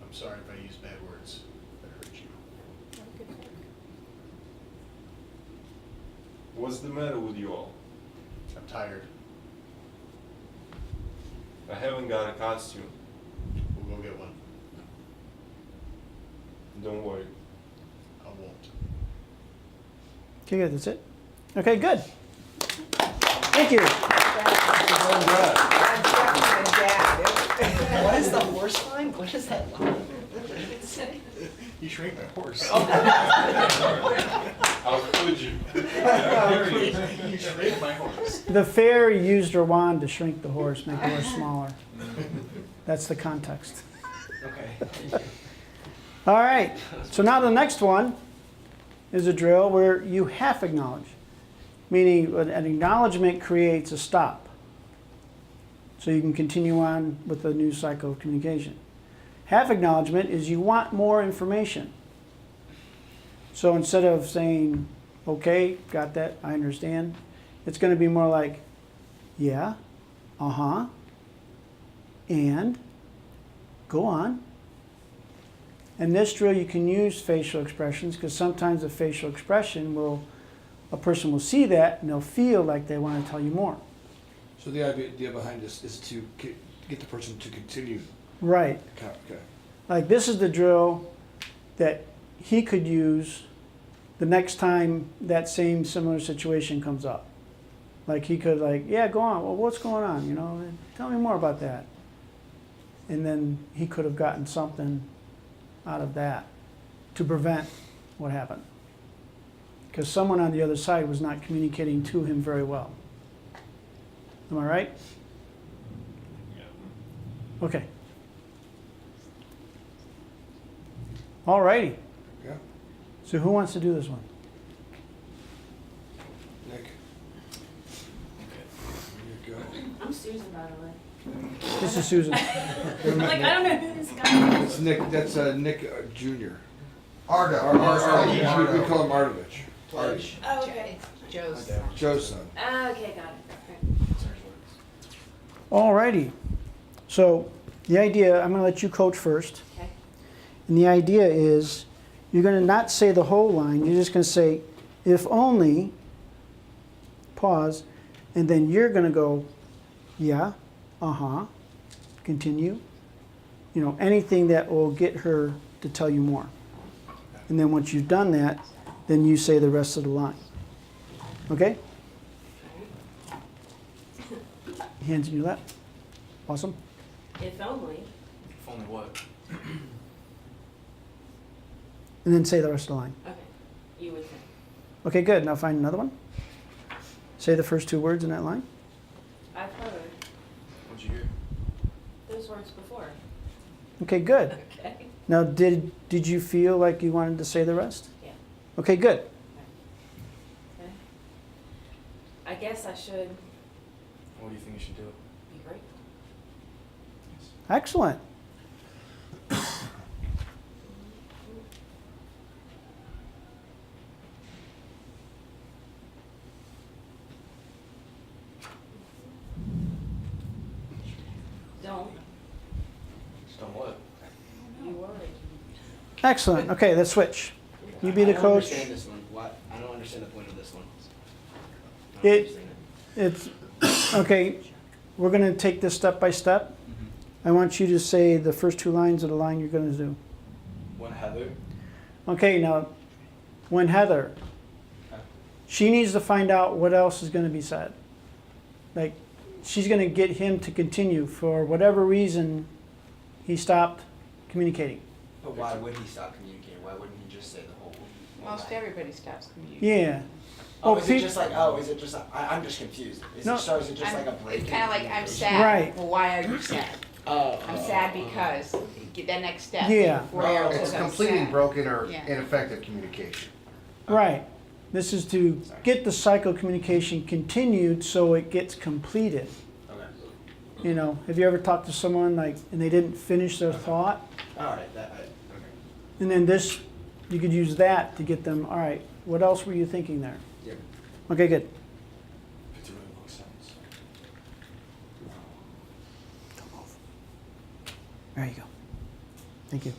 I'm sorry if I use bad words that hurt you. What's the matter with you all? I'm tired. I haven't got a costume. We'll go get one. Don't worry. I won't. Okay, good, that's it. Okay, good. Thank you. I'm my dad. What is the horse line? What is that line? You shrank my horse. How could you? You shrank my horse. The fair used her wand to shrink the horse, make the horse smaller. That's the context. Okay. All right, so now the next one is a drill where you half acknowledge, meaning an acknowledgement creates a stop. So you can continue on with the new cycle of communication. Half acknowledgement is you want more information. So instead of saying, okay, got that, I understand, it's going to be more like, yeah, uh-huh, and go on. In this drill, you can use facial expressions because sometimes a facial expression a person will see that and they'll feel like they want to tell you more. So the idea behind this is to get the person to continue. Right. Okay. Like this is the drill that he could use the next time that same similar situation comes up. Like he could yeah, go on. Well, what's going on? You know, tell me more about that. And then he could have gotten something out of that to prevent what happened. Because someone on the other side was not communicating to him very well. Am I right? Okay. All righty. Yeah. So who wants to do this one? Nick. There you go. I'm Susan, by the way. This is Susan. I'm like, I don't know who this guy is. That's Nick. That's Nick Jr. Ardo. We call him Ardovich. Artie. Oh, okay. Joe's. Joe's son. Okay, got it. All righty. So the idea, I'm going to let you coach first. Okay. And the idea is you're going to not say the whole line. You're just going to say, if only, pause, and then you're going to go, yeah, uh-huh, continue. You know, anything that will get her to tell you more. And then once you've done that, then you say the rest of the line. Okay? Hands in your lap. Awesome. If only. If only what? And then say the rest of the line. Okay. You would think. Okay, good. Now find another one. Say the first two words in that line. I've heard What'd you hear? those words before. Okay, good. Okay. Now, did you feel like you wanted to say the rest? Yeah. Okay, good. Okay. I guess I should What do you think you should do? be grateful. Excellent. Don't. Don't what? You worry. Excellent. Okay, let's switch. You be the I don't coach. understand this one. What? I don't understand the point of this one. I don't It- understand It's, okay, we're going to take this step by step. I want you to say the first two lines of the line you're going to do. When Heather. Okay, now, when Heather, she needs to find out what else is going to be said. Like, she's going to get him to continue for whatever reason he stopped communicating. But why would he stop communicating? Why wouldn't he just say the whole? Most everybody stops communicating. Yeah. Oh, Well, is it peop- just like? Oh, is it just? I'm just confused. Is No. it, so is it just like a break? It's in kind of like, I'm communication? sad. Right. Well, why are you sad? Oh, I'm sad because, get that next step. Yeah. 4 hours It's says I'm completing sad. broken or Yeah. ineffective communication. Right. This is to get the cycle communication continued so it gets completed. Okay. You know, have you ever talked to someone like, and they didn't finish their thought? All right. Okay. And then this, you could use that to get them, all right, what else were you thinking there? Yep. Okay, good. It's a really long sentence. Don't move. There you go. Thank you.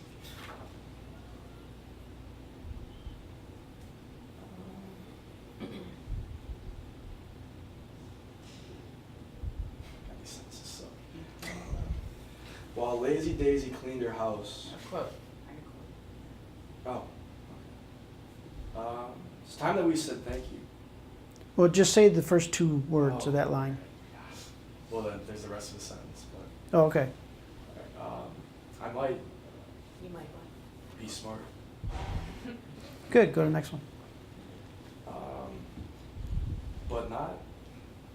God, these sentences suck. While Lazy Daisy cleaned her house. A quote. Oh. It's time that we said thank you. Well, just say the first two words of that line. Well, then there's the rest of the sentence, but Oh, okay. I might You might want. be smart. Good, go to the next one. But not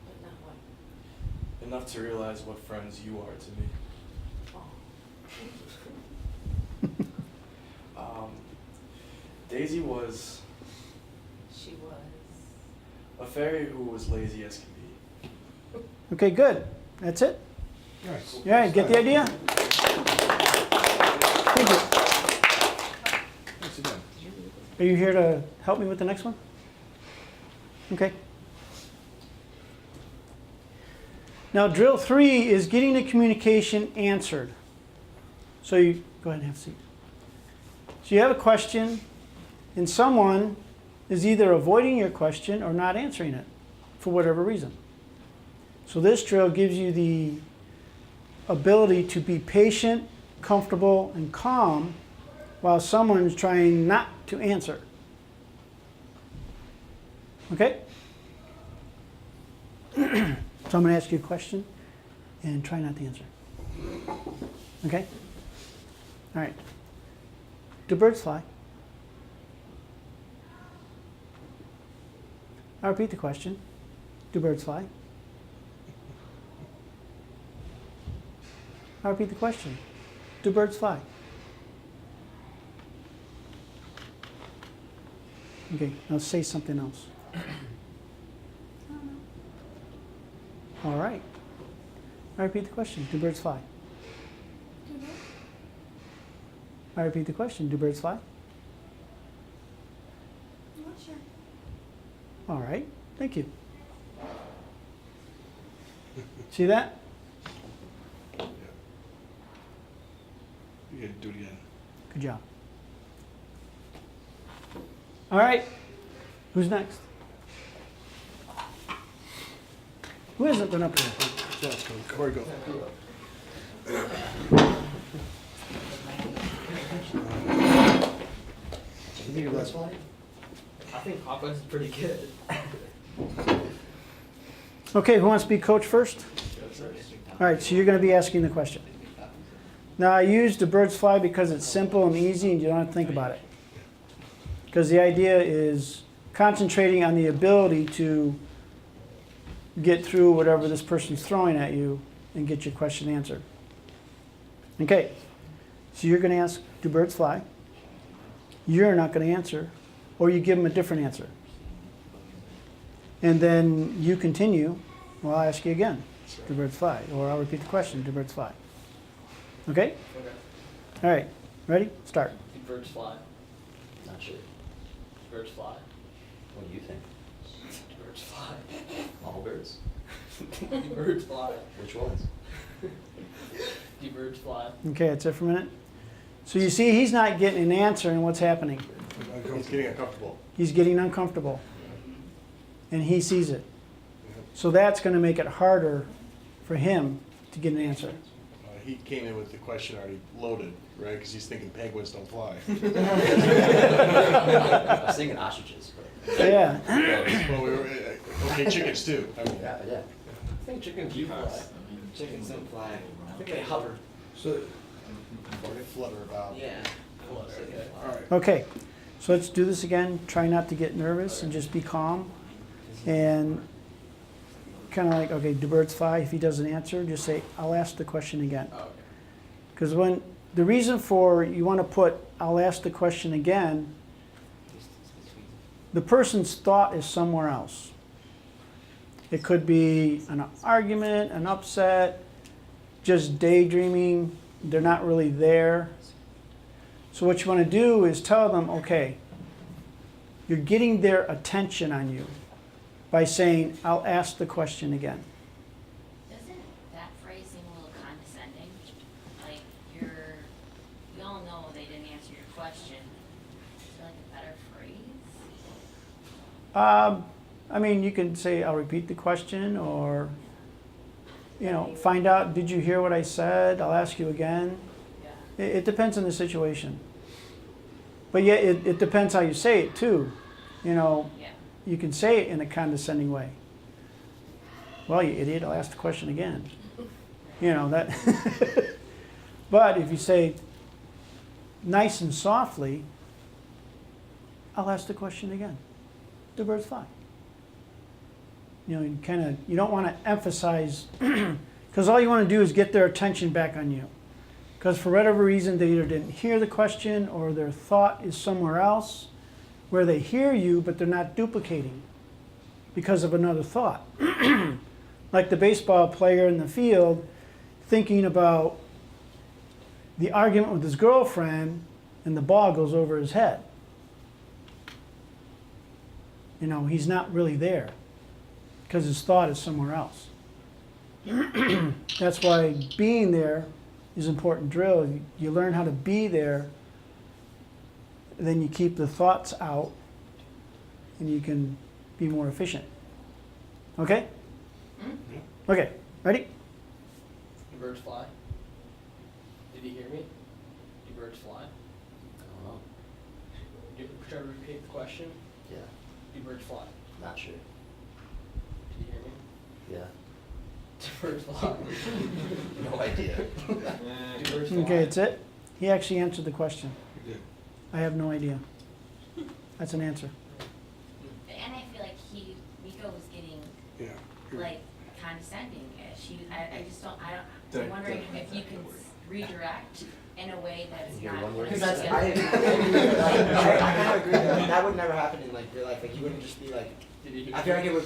But not what? enough to realize what friends you are to me. Oh. Daisy was She was. a fairy who was lazy as can be. Okay, good. That's it? Nice. All right, get the idea? Thank you. Thanks again. Are you here to help me with the next one? Okay. Now, drill 3 is getting the communication answered. So you go ahead and have a seat. So you have a question, and someone is either avoiding your question or not answering it for whatever reason. So this drill gives you the ability to be patient, comfortable, and calm while someone's trying not to answer. Okay? So I'm going to ask you a question and try not to answer. Okay? All right. Do birds fly? I repeat the question. Do birds fly? I repeat the question. Do birds fly? Okay, now say something else. All right. I repeat the question. Do birds fly? I repeat the question. Do birds fly? I'm not sure. All right. Thank you. See that? You gotta do it again. Good job. All right. Who's next? Who hasn't been up here? Corey, go. You think your best one? I think Papa's pretty good. Okay, who wants to be coach first? All right, so you're going to be asking the question. Now, I used the birds fly because it's simple and easy and you don't have to think about it. Because the idea is concentrating on the ability to get through whatever this person's throwing at you and get your question answered. Okay, so you're going to ask, do birds fly? You're not going to answer, or you give them a different answer. And then you continue, well, I'll ask you again, do birds fly? Or I'll repeat the question, do birds fly? Okay? Okay. All right, ready? Start. Do birds fly? Not sure. Do birds fly? What do you think? Do birds fly? All birds? Do birds fly? Which ones? Do birds fly? Okay, that's it for a minute. So you see, he's not getting an answer, and what's happening? He's getting uncomfortable. He's getting uncomfortable. And he sees it. So that's going to make it harder for him to get an answer. He came in with the question already loaded, right? Because he's thinking penguins don't fly. I was thinking ostriches, but. Yeah. Well, we were, okay, chickens too. I mean, Yeah. I think chickens do fly. Chickens don't fly. I think they hover. So, or they flutter about. Yeah. all right. Okay, so let's do this again. Try not to get nervous and just be calm. And kind of like, okay, do birds fly? If he doesn't answer, just say, I'll ask the question again. Oh, okay. Because when the reason for you want to put, I'll ask the question again, the person's thought is somewhere else. It could be an argument, an upset, just daydreaming. They're not really there. So what you want to do is tell them, okay, you're getting their attention on you by saying, I'll ask the question again. Doesn't that phrase seem a little condescending? Like, we all know they didn't answer your question. Is there like a better phrase? I mean, you can say, I'll repeat the question, or, find out, did you hear what I said? I'll ask you again. Yeah. It depends on the situation. But yeah, it depends how you say it too. Yeah. You can say it in a condescending way. Well, you idiot, I'll ask the question again. That. But if you say nice and softly, I'll ask the question again. Do birds fly? You don't want to emphasize, because all you want to do is get their attention back on you. Because for whatever reason, they either didn't hear the question or their thought is somewhere else where they hear you, but they're not duplicating because of another thought. Like the baseball player in the field thinking about the argument with his girlfriend and the ball goes over his head. He's not really there because his thought is somewhere else. That's why being there is an important drill. You learn how to be there, then you keep the thoughts out, and you can be more efficient. Okay? Okay, ready? Do birds fly? Did you hear me? Do birds fly? I don't know. Try to repeat the question? Yeah. Do birds fly? Not sure. Did you hear me? Yeah. Do birds fly? No idea. Do birds fly? Okay, that's it. He actually answered the question. You did. I have no idea. That's an answer. And I feel like Miko was getting Yeah. like condescending-ish. I'm wondering if you can redirect in a way that's not. Because I kind of agree that would never happen in real life. Like you wouldn't just be like. I feel like it would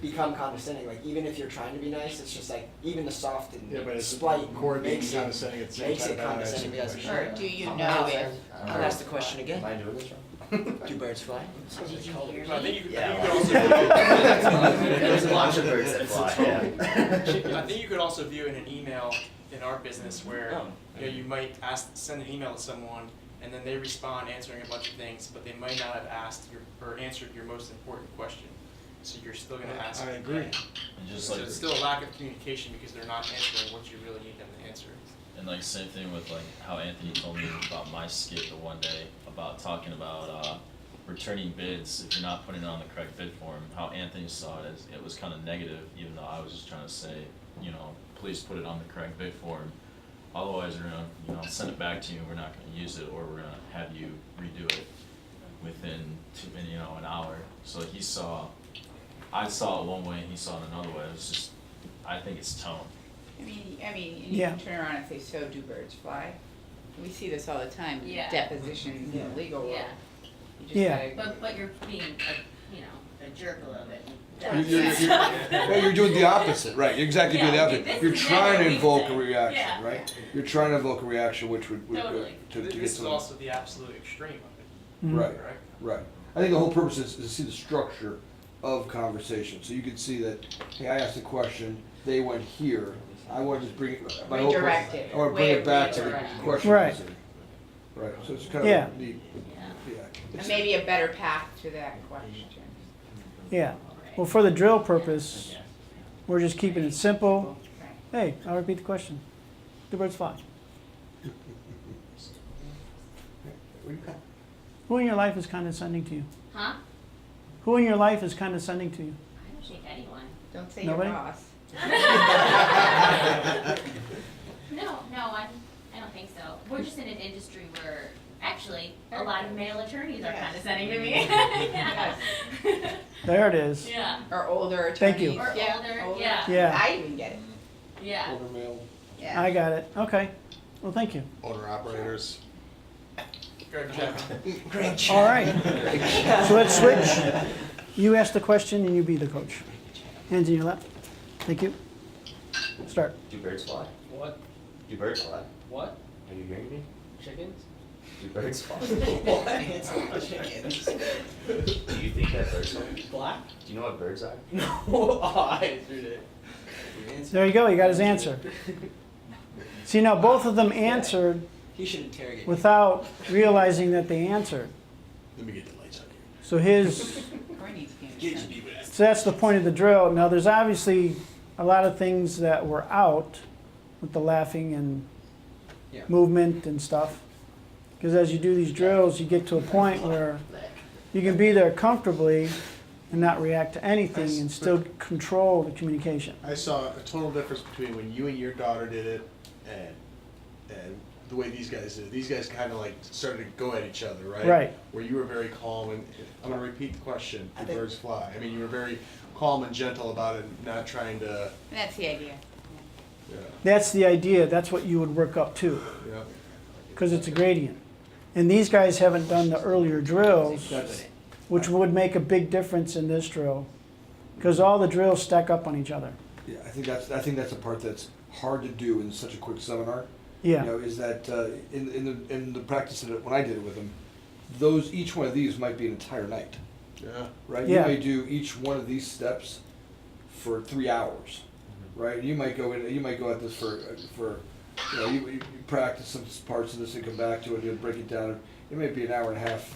become condescending. Like even if you're trying to be nice, it's just like even the soft and But it's slight coordinating makes condescending at the same makes time. it condescending. Yes, Or do you know it? I'll ask the question again. Am I doing this wrong? Do birds fly? Did you hear I me? think you could, Yeah, I think you could There's a bunch of birds that fly, yeah. I think you could also view in an email in our business where you might send an email to someone and then they respond answering a bunch of things, but they might not have asked or answered your most important question. So you're still going to ask. I agree. again. So it's still a lack of communication because they're not answering what you really need them to answer. And same thing with how Anthony told me about my skit the one day about talking about returning bids if you're not putting it on the correct bid form. How Anthony saw it as it was kind of negative, even though I was just trying to say, please put it on the correct bid form. Otherwise, we're gonna send it back to you. We're not gonna use it, or we're gonna have you redo it within an hour. So he saw I saw it one way and he saw it another way. It was just, I think it's tone. I mean, and Yeah. you can turn around and say, so do birds fly? We see this all the time, in Yeah. depositions in the legal world. Yeah, You just Yeah. gotta- but you're being a jerk a little bit. You're doing the opposite, right? You're exactly doing the Yeah, opposite. this You're is trying never to we invoke a say. reaction, Yeah. right? You're trying to invoke a reaction which would Totally. to get This is some. also the absolute extreme of it, Mhm. Right, correct? right. I think the whole purpose is to see the structure of conversation. So you can see that, hey, I asked a question, they went here. I want to just bring it. my whole Redirect purpose- it, I want to way bring of it back to the redirecting. question. Right. answer. Right. So it's kind of Yeah. neat. Yeah. And maybe a better path to that question. Yeah. Well, for the drill purpose, we're just keeping it simple. Right. Hey, I'll repeat the question. Do birds fly? Who in your life is condescending to you? Huh? Who in your life is condescending to you? I don't think anyone. Don't say Nobody? your boss. No, I don't think so. We're just in an industry where actually a lot of male attorneys are Yes. condescending to me. Yes. There it is. Yeah. Or older attorneys. Thank you. Or Yeah, older, yeah. Yeah. I even get it. Yeah. Older male. Yeah. I got it. Okay. Well, thank you. Owner operators. Great job. Great All right. So let's switch. You ask the question and you be the coach. Hands in your lap. Thank you. Start. Do birds fly? What? Do birds fly? What? Are you hearing me? Chickens? Do birds fly? What? Chickens. Do you think that birds fly? Black? Do you know what birds are? No. Oh, I answered it. There you go. You got his answer. See, now both of them answered He should interrogate. without realizing that they answered. Let me get the lights on here. So his, Courtney's getting it. so that's the point of the drill. Now there's obviously a lot of things that were out with the laughing and Yeah. movement and stuff. Because as you do these drills, you get to a point where you can be there comfortably and not react to anything and still control the communication. I saw a total difference between when you and your daughter did it and the way these guys did it. These guys kind of like started to go at each other, right? Right. Where you were very calm and I'm gonna repeat the question. I Do think- birds fly? I mean, you were very calm and gentle about it, not trying to. That's the idea. Yeah. That's the idea. That's what you would work up to. Yeah. Because it's a gradient. And these guys haven't done the earlier drills, That's which would make a big difference in this drill. Because all the drills stack up on each other. Yeah, I think that's a part that's hard to do in such a quick seminar. Yeah. You know, is that in the practice of it, when I did it with them, each one of these might be an entire night, Yeah. right? Yeah. You may do each one of these steps for 3 hours, right? You might go at this for you practice some parts of this and come back to it and break it down. It may be an hour and a half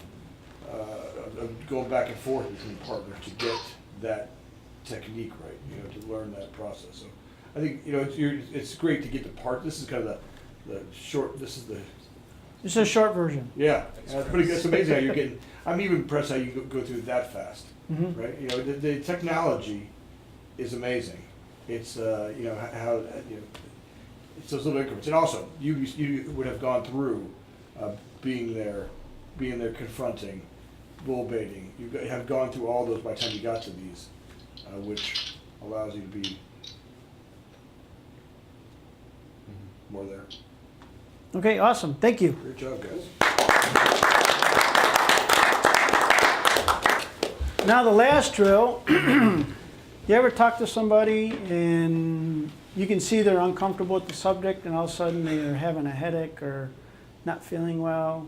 of going back and forth between partners to get that technique right, you know, to learn that process. So I think, you know, it's great to get the part. This is kind of the short. This is the This is a short version. yeah. That's pretty good. It's amazing how you're getting. I'm even impressed how you go through it that fast, Mhm. right? You know, the technology is amazing. It's you know how you know it's those little increments, and also you would have gone through being there, confronting, bull baiting. You have gone through all those by the time you got to these, which allows you to be more there. Okay, awesome. Thank you. Great job, guys. Now the last drill, you ever talk to somebody and you can see they're uncomfortable with the subject and all of a sudden they're having a headache or not feeling well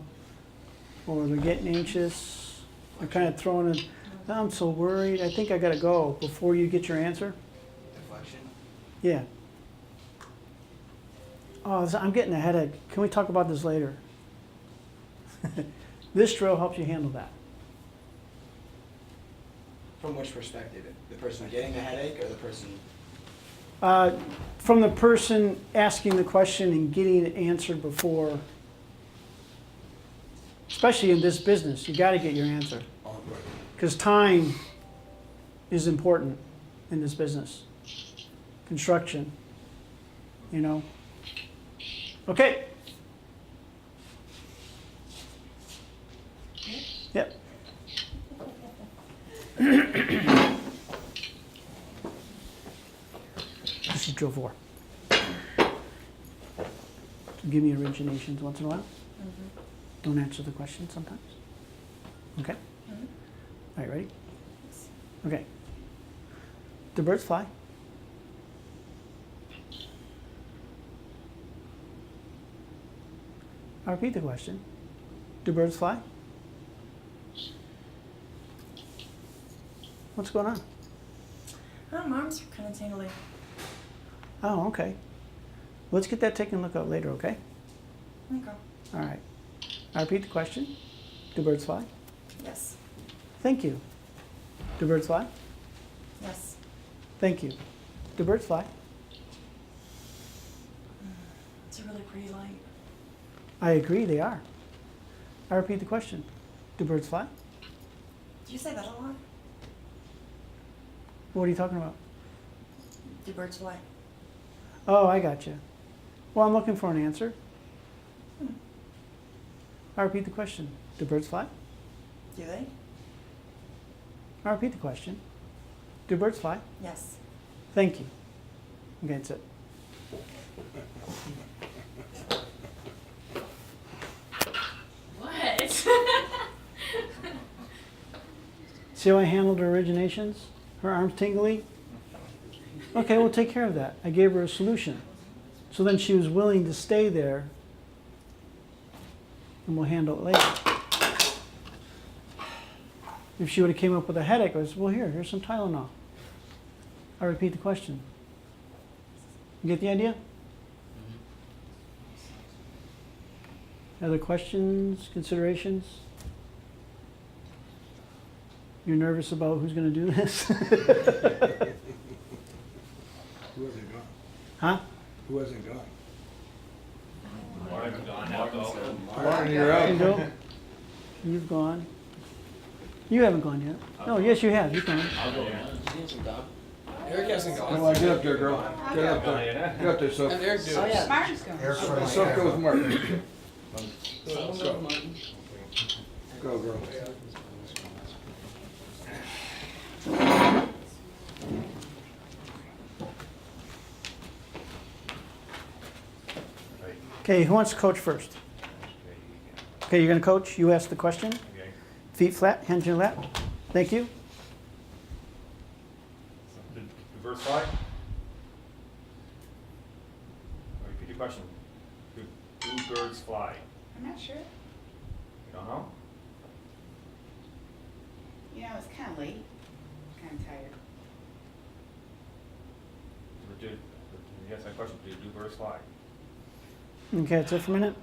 or they're getting anxious, they're kind of throwing it, "Oh, I'm so worried, I think I gotta go," before you get your answer? Deflection. Yeah. "Oh, I'm getting a headache. Can we talk about this later?" This drill helps you handle that. From which perspective? The person getting the headache or the person? From the person asking the question and getting it answered before, especially in this business, you got to get your answer. Because time is important in this business. Construction, you know. Okay. Yep. you a 4. Give me originations once in a while. Don't answer the question sometimes. Okay? All right, ready? Okay. Do birds fly? I'll repeat the question. Do birds fly? What's going on? Oh, my arms are kind of tingly. Oh, okay. Let's get that taken a look at later, okay? Okay. All right. I'll repeat the question. Do birds fly? Yes. Thank you. Do birds fly? Yes. Thank you. Do birds fly? It's a really pretty light. I agree, they are. I repeat the question. Do birds fly? Did you say that a lot? What are you talking about? Do birds fly? Oh, I got you. Well, I'm looking for an answer. I repeat the question. Do birds fly? Do they? I repeat the question. Do birds fly? Yes. Thank you. Okay, that's it. What? See how I handled her originations? Her arms tingly? Okay, we'll take care of that. I gave her a solution. So then she was willing to stay there, and we'll handle it later. If she would have came up with a headache, I was, well, here's some Tylenol. I repeat the question. You get the idea? Other questions, considerations? You're nervous about who's going to do this? Who hasn't gone? Huh? Who hasn't gone? Martin's gone now, though. Martin, you're out. You go. You've gone. You haven't gone yet. No, yes, you have. You've gone. I'll go. Eric hasn't Come gone. on, get up there, girl. Get up there. Get up there, And Soph. Eric do Oh, it. yeah. Martin's going. Soph, go with Martin. Go, girl. Okay, who wants to coach first? Okay, you're going to coach. You ask the question. Feet flat, hands in your lap. Thank you. The birds fly? Repeat your question. Do birds fly? I'm not sure. You don't know? You know, it's kind of late. Kind of tired. Yes, that question. Do birds fly? Okay, that's it for a minute.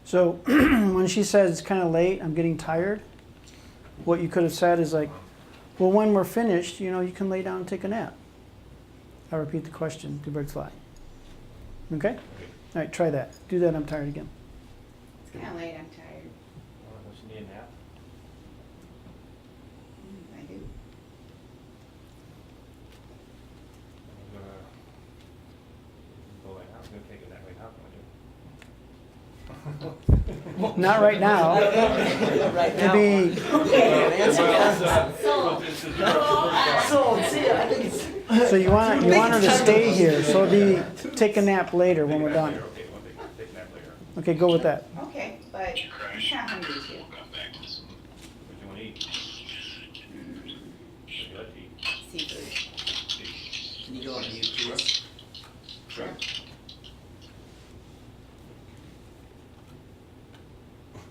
So when she says it's kind of late, I'm getting tired, what you could have said is like, well, when we're finished, you know, you can lay down and take a nap. I repeat the question. Do birds fly? Okay? All right, try that. Do that. I'm tired again. It's kind of late. I'm tired. Don't you need a nap? I do. I'm gonna take a nap right now. Not right now. Right To now. be, Sold. See ya. I think it's. so you want her to stay here. So it'll be take a nap later when we're done. Okay, we'll take a nap later. Okay, go with that. Okay, but I'm kind of hungry too. What do you want to eat? What do you like to eat? Seafood. Can you go on mute, please? Sure.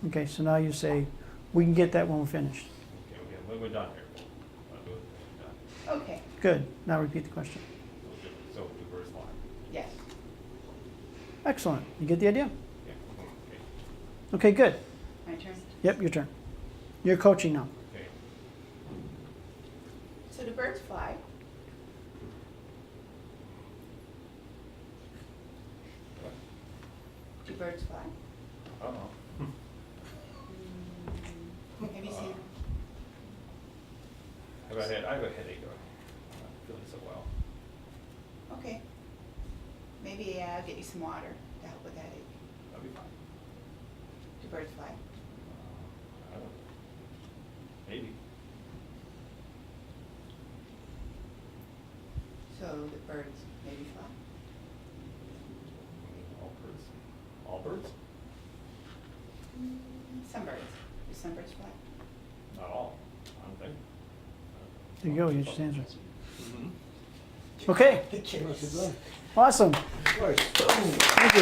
Okay, so now you say, we can get that when we're finished. Okay, we're done here. We'll do it. We're done. Okay. Good. Now repeat the question. So do birds fly? Yes. Excellent. You get the idea? Yeah, okay. Okay, good. My turn. Yep, your turn. You're coaching now. Okay. So do birds fly? Do birds fly? Uh-oh. Have you seen them? I have a headache. I'm not feeling so well. Okay. Maybe I'll get you some water to help with that headache. That'll be fine. Do birds fly? I don't know. Maybe. So the birds maybe fly. All birds? All birds? Some birds. Do some birds fly? Not all, I don't think. There you go, you just answered. Mm-hmm. Okay, awesome. Right. Thank you.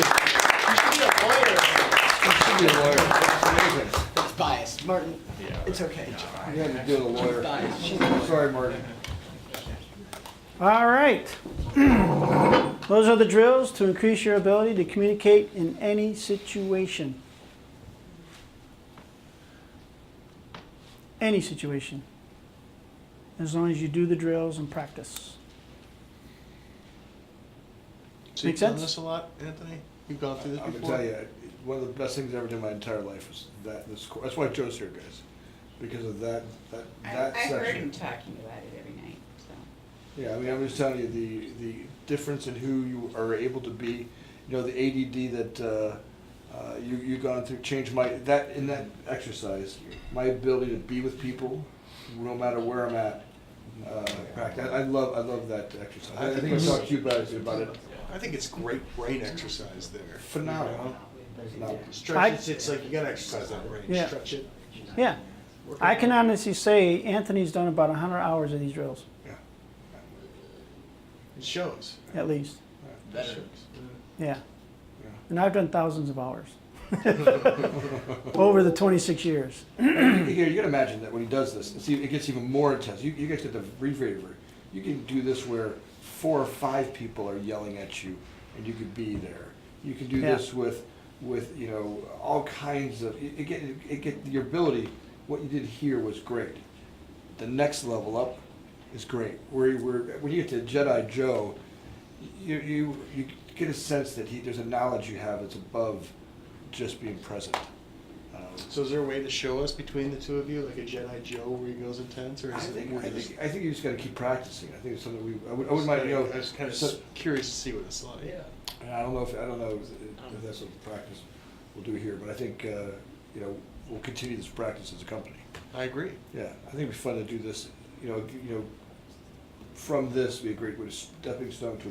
You should be a lawyer. It's biased. Martin, Yeah. it's okay. You had to deal with a lawyer. Biased. Sorry, Martin. All right. Those are the drills to increase your ability to communicate in any situation. Any situation. As long as you do the drills and practice. So Make you've done sense? this a lot, Anthony? You've gone through this I'm before? gonna tell you, one of the best things I ever did in my entire life was this course. That's why Joe's here, guys. Because of that I section. heard him talking about it every night, so. Yeah, I mean, I'm just telling you, the difference in who you are able to be, you know, the ADD that you've gone through changed in that exercise, my ability to be with people, no matter where I'm at. I love that exercise. I think I talked to you about it. I think it's great brain exercise there. Phenomenal. Phenomenal. Stretch it, it's like you gotta exercise that brain, Yeah. stretch it. Yeah. I can honestly say Anthony's done about 100 hours of these drills, Yeah. It shows. at least. It shows. Yeah. Yeah. And I've done thousands of hours over the 26 years. Here, you gotta imagine that when he does this, see, it gets even more intense. You guys get the reframer. You can do this where 4 or 5 people are yelling at you, and you could be there. You can do Yeah. this with you know, all kinds of. It get your ability. What you did here was great. The next level up is great. When you get to Jedi Joe, you get a sense that there's a knowledge you have that's above just being present. So is there a way to show us between the two of you, like a Jedi Joe where he goes intense, or I is it think more just? you just gotta keep practicing. I think it's something I wouldn't mind, you know. I was kind of so- curious to see what it's like. I don't know if that's what practice we'll do here, but I think you know, we'll continue this practice as a company. I agree. Yeah, I think it'd be fun to do this. You know, from this be a great way to stepping stone to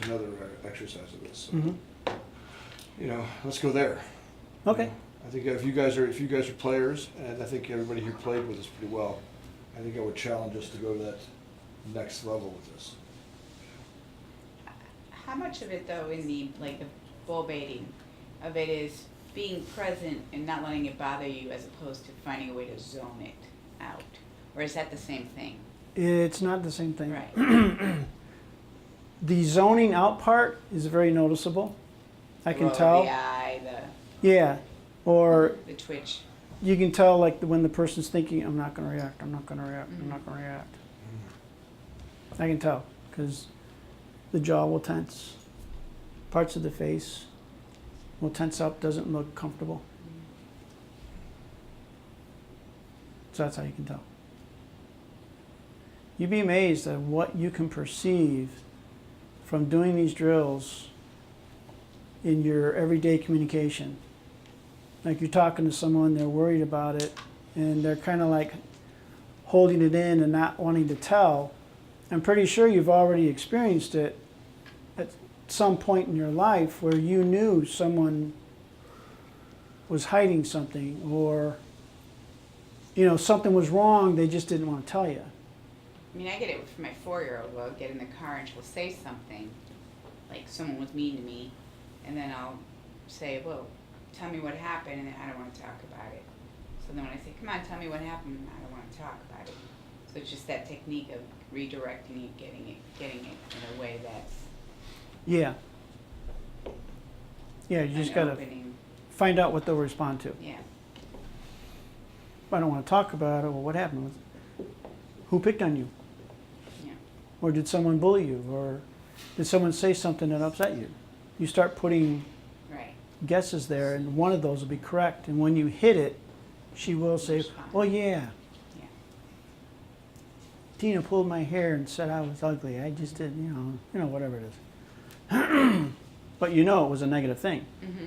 another exercise of this. So, Mhm. you know, let's go there. Okay. You know, I think if you guys are players, and I think everybody here played with us pretty well, I think I would challenge us to go to that next level with this. How much of it though in the bull baiting of it is being present and not letting it bother you as opposed to finding a way to zone it out? Or is that the same thing? It's not the same thing. Right. The zoning out part is very noticeable. I can Roll of tell. the eye, Yeah. Or the twitch. you can tell like when the person's thinking, I'm not going to react, I'm not going to react, I'm not going to react. I can tell because the jaw will tense. Parts of the face will tense up, doesn't look comfortable. So that's how you can tell. You'd be amazed at what you can perceive from doing these drills in your everyday communication. Like you're talking to someone, they're worried about it, and they're kind of like holding it in and not wanting to tell. I'm pretty sure you've already experienced it at some point in your life where you knew someone was hiding something, or you know, something was wrong, they just didn't want to tell you. I mean, I get it from my 4-year-old. We'll get in the car and she'll say something, like someone was mean to me, and then I'll say, well, tell me what happened, and then I don't want to talk about it. So then when I say, come on, tell me what happened, I don't want to talk about it. So it's just that technique of redirecting it, getting it in a way that's Yeah. Yeah, you just gotta opening. find out what they'll respond to. Yeah. I don't want to talk about it. Well, what happened? Who picked on you? Yeah. Or did someone bully you? Or did someone say something that upset you? You start putting Right. guesses there, and one of those will be correct. And when you hit it, she will say, oh yeah, Yeah. Tina pulled my hair and said I was ugly. I just did, you know, whatever it is. But you know it was a negative thing. Mm-hmm.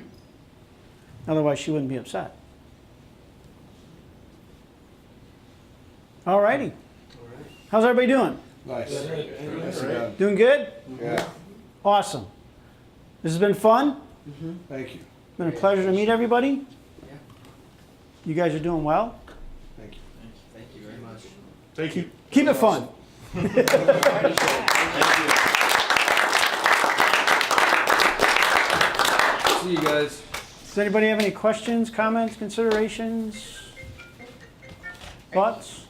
Otherwise, she wouldn't be upset. Alrighty. How's everybody doing? Nice. Yeah. Nicely done. Doing good? Yeah, Awesome. This has been fun. thank you, Been a pleasure to meet everybody. Yeah. You guys are doing well. thank you. Thank you very much. Thank you. Keep it fun. See you guys. Does anybody have any questions, comments, considerations, thoughts?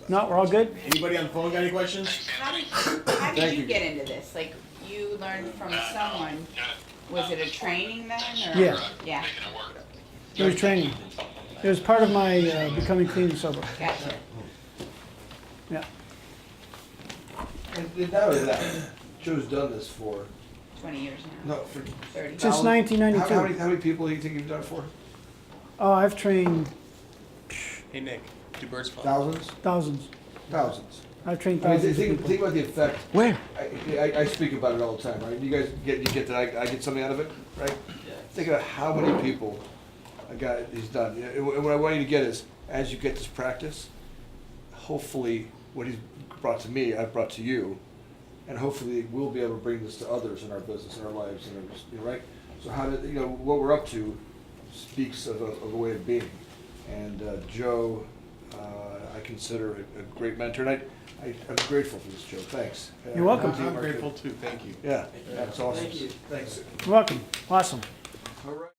No, we're all good? Anybody on the phone got any questions? How did Thank you you. get into this? Like, you learned from someone, was it a training then, or? Yeah. Yeah, It was training. It was part of my becoming clean and sober. gotcha. Yeah. And not only that, Joe's done this for, 20 years now, no, for. 30. Since How 1992. many people do you think you've done it for? Oh, I've trained Hey Nick, do birds fly? Thousands? thousands. Thousands. I've trained I mean, thousands of think people. about the effect. Where? I speak about it all the time, right? You guys get that I get something out of it, right? Think about how many people a guy he's done. And what I want you to get is, as you get this practice, hopefully what he's brought to me, I've brought to you, and hopefully we'll be able to bring this to others in our business, in our lives, and right? So how did what we're up to speaks of a way of being, and Joe, I consider a great mentor, and I'm grateful for this, Joe. Thanks. You're welcome. I'm grateful too, thank you. Yeah, that's awesome. Thank you. Thanks. You're welcome. Awesome. All right.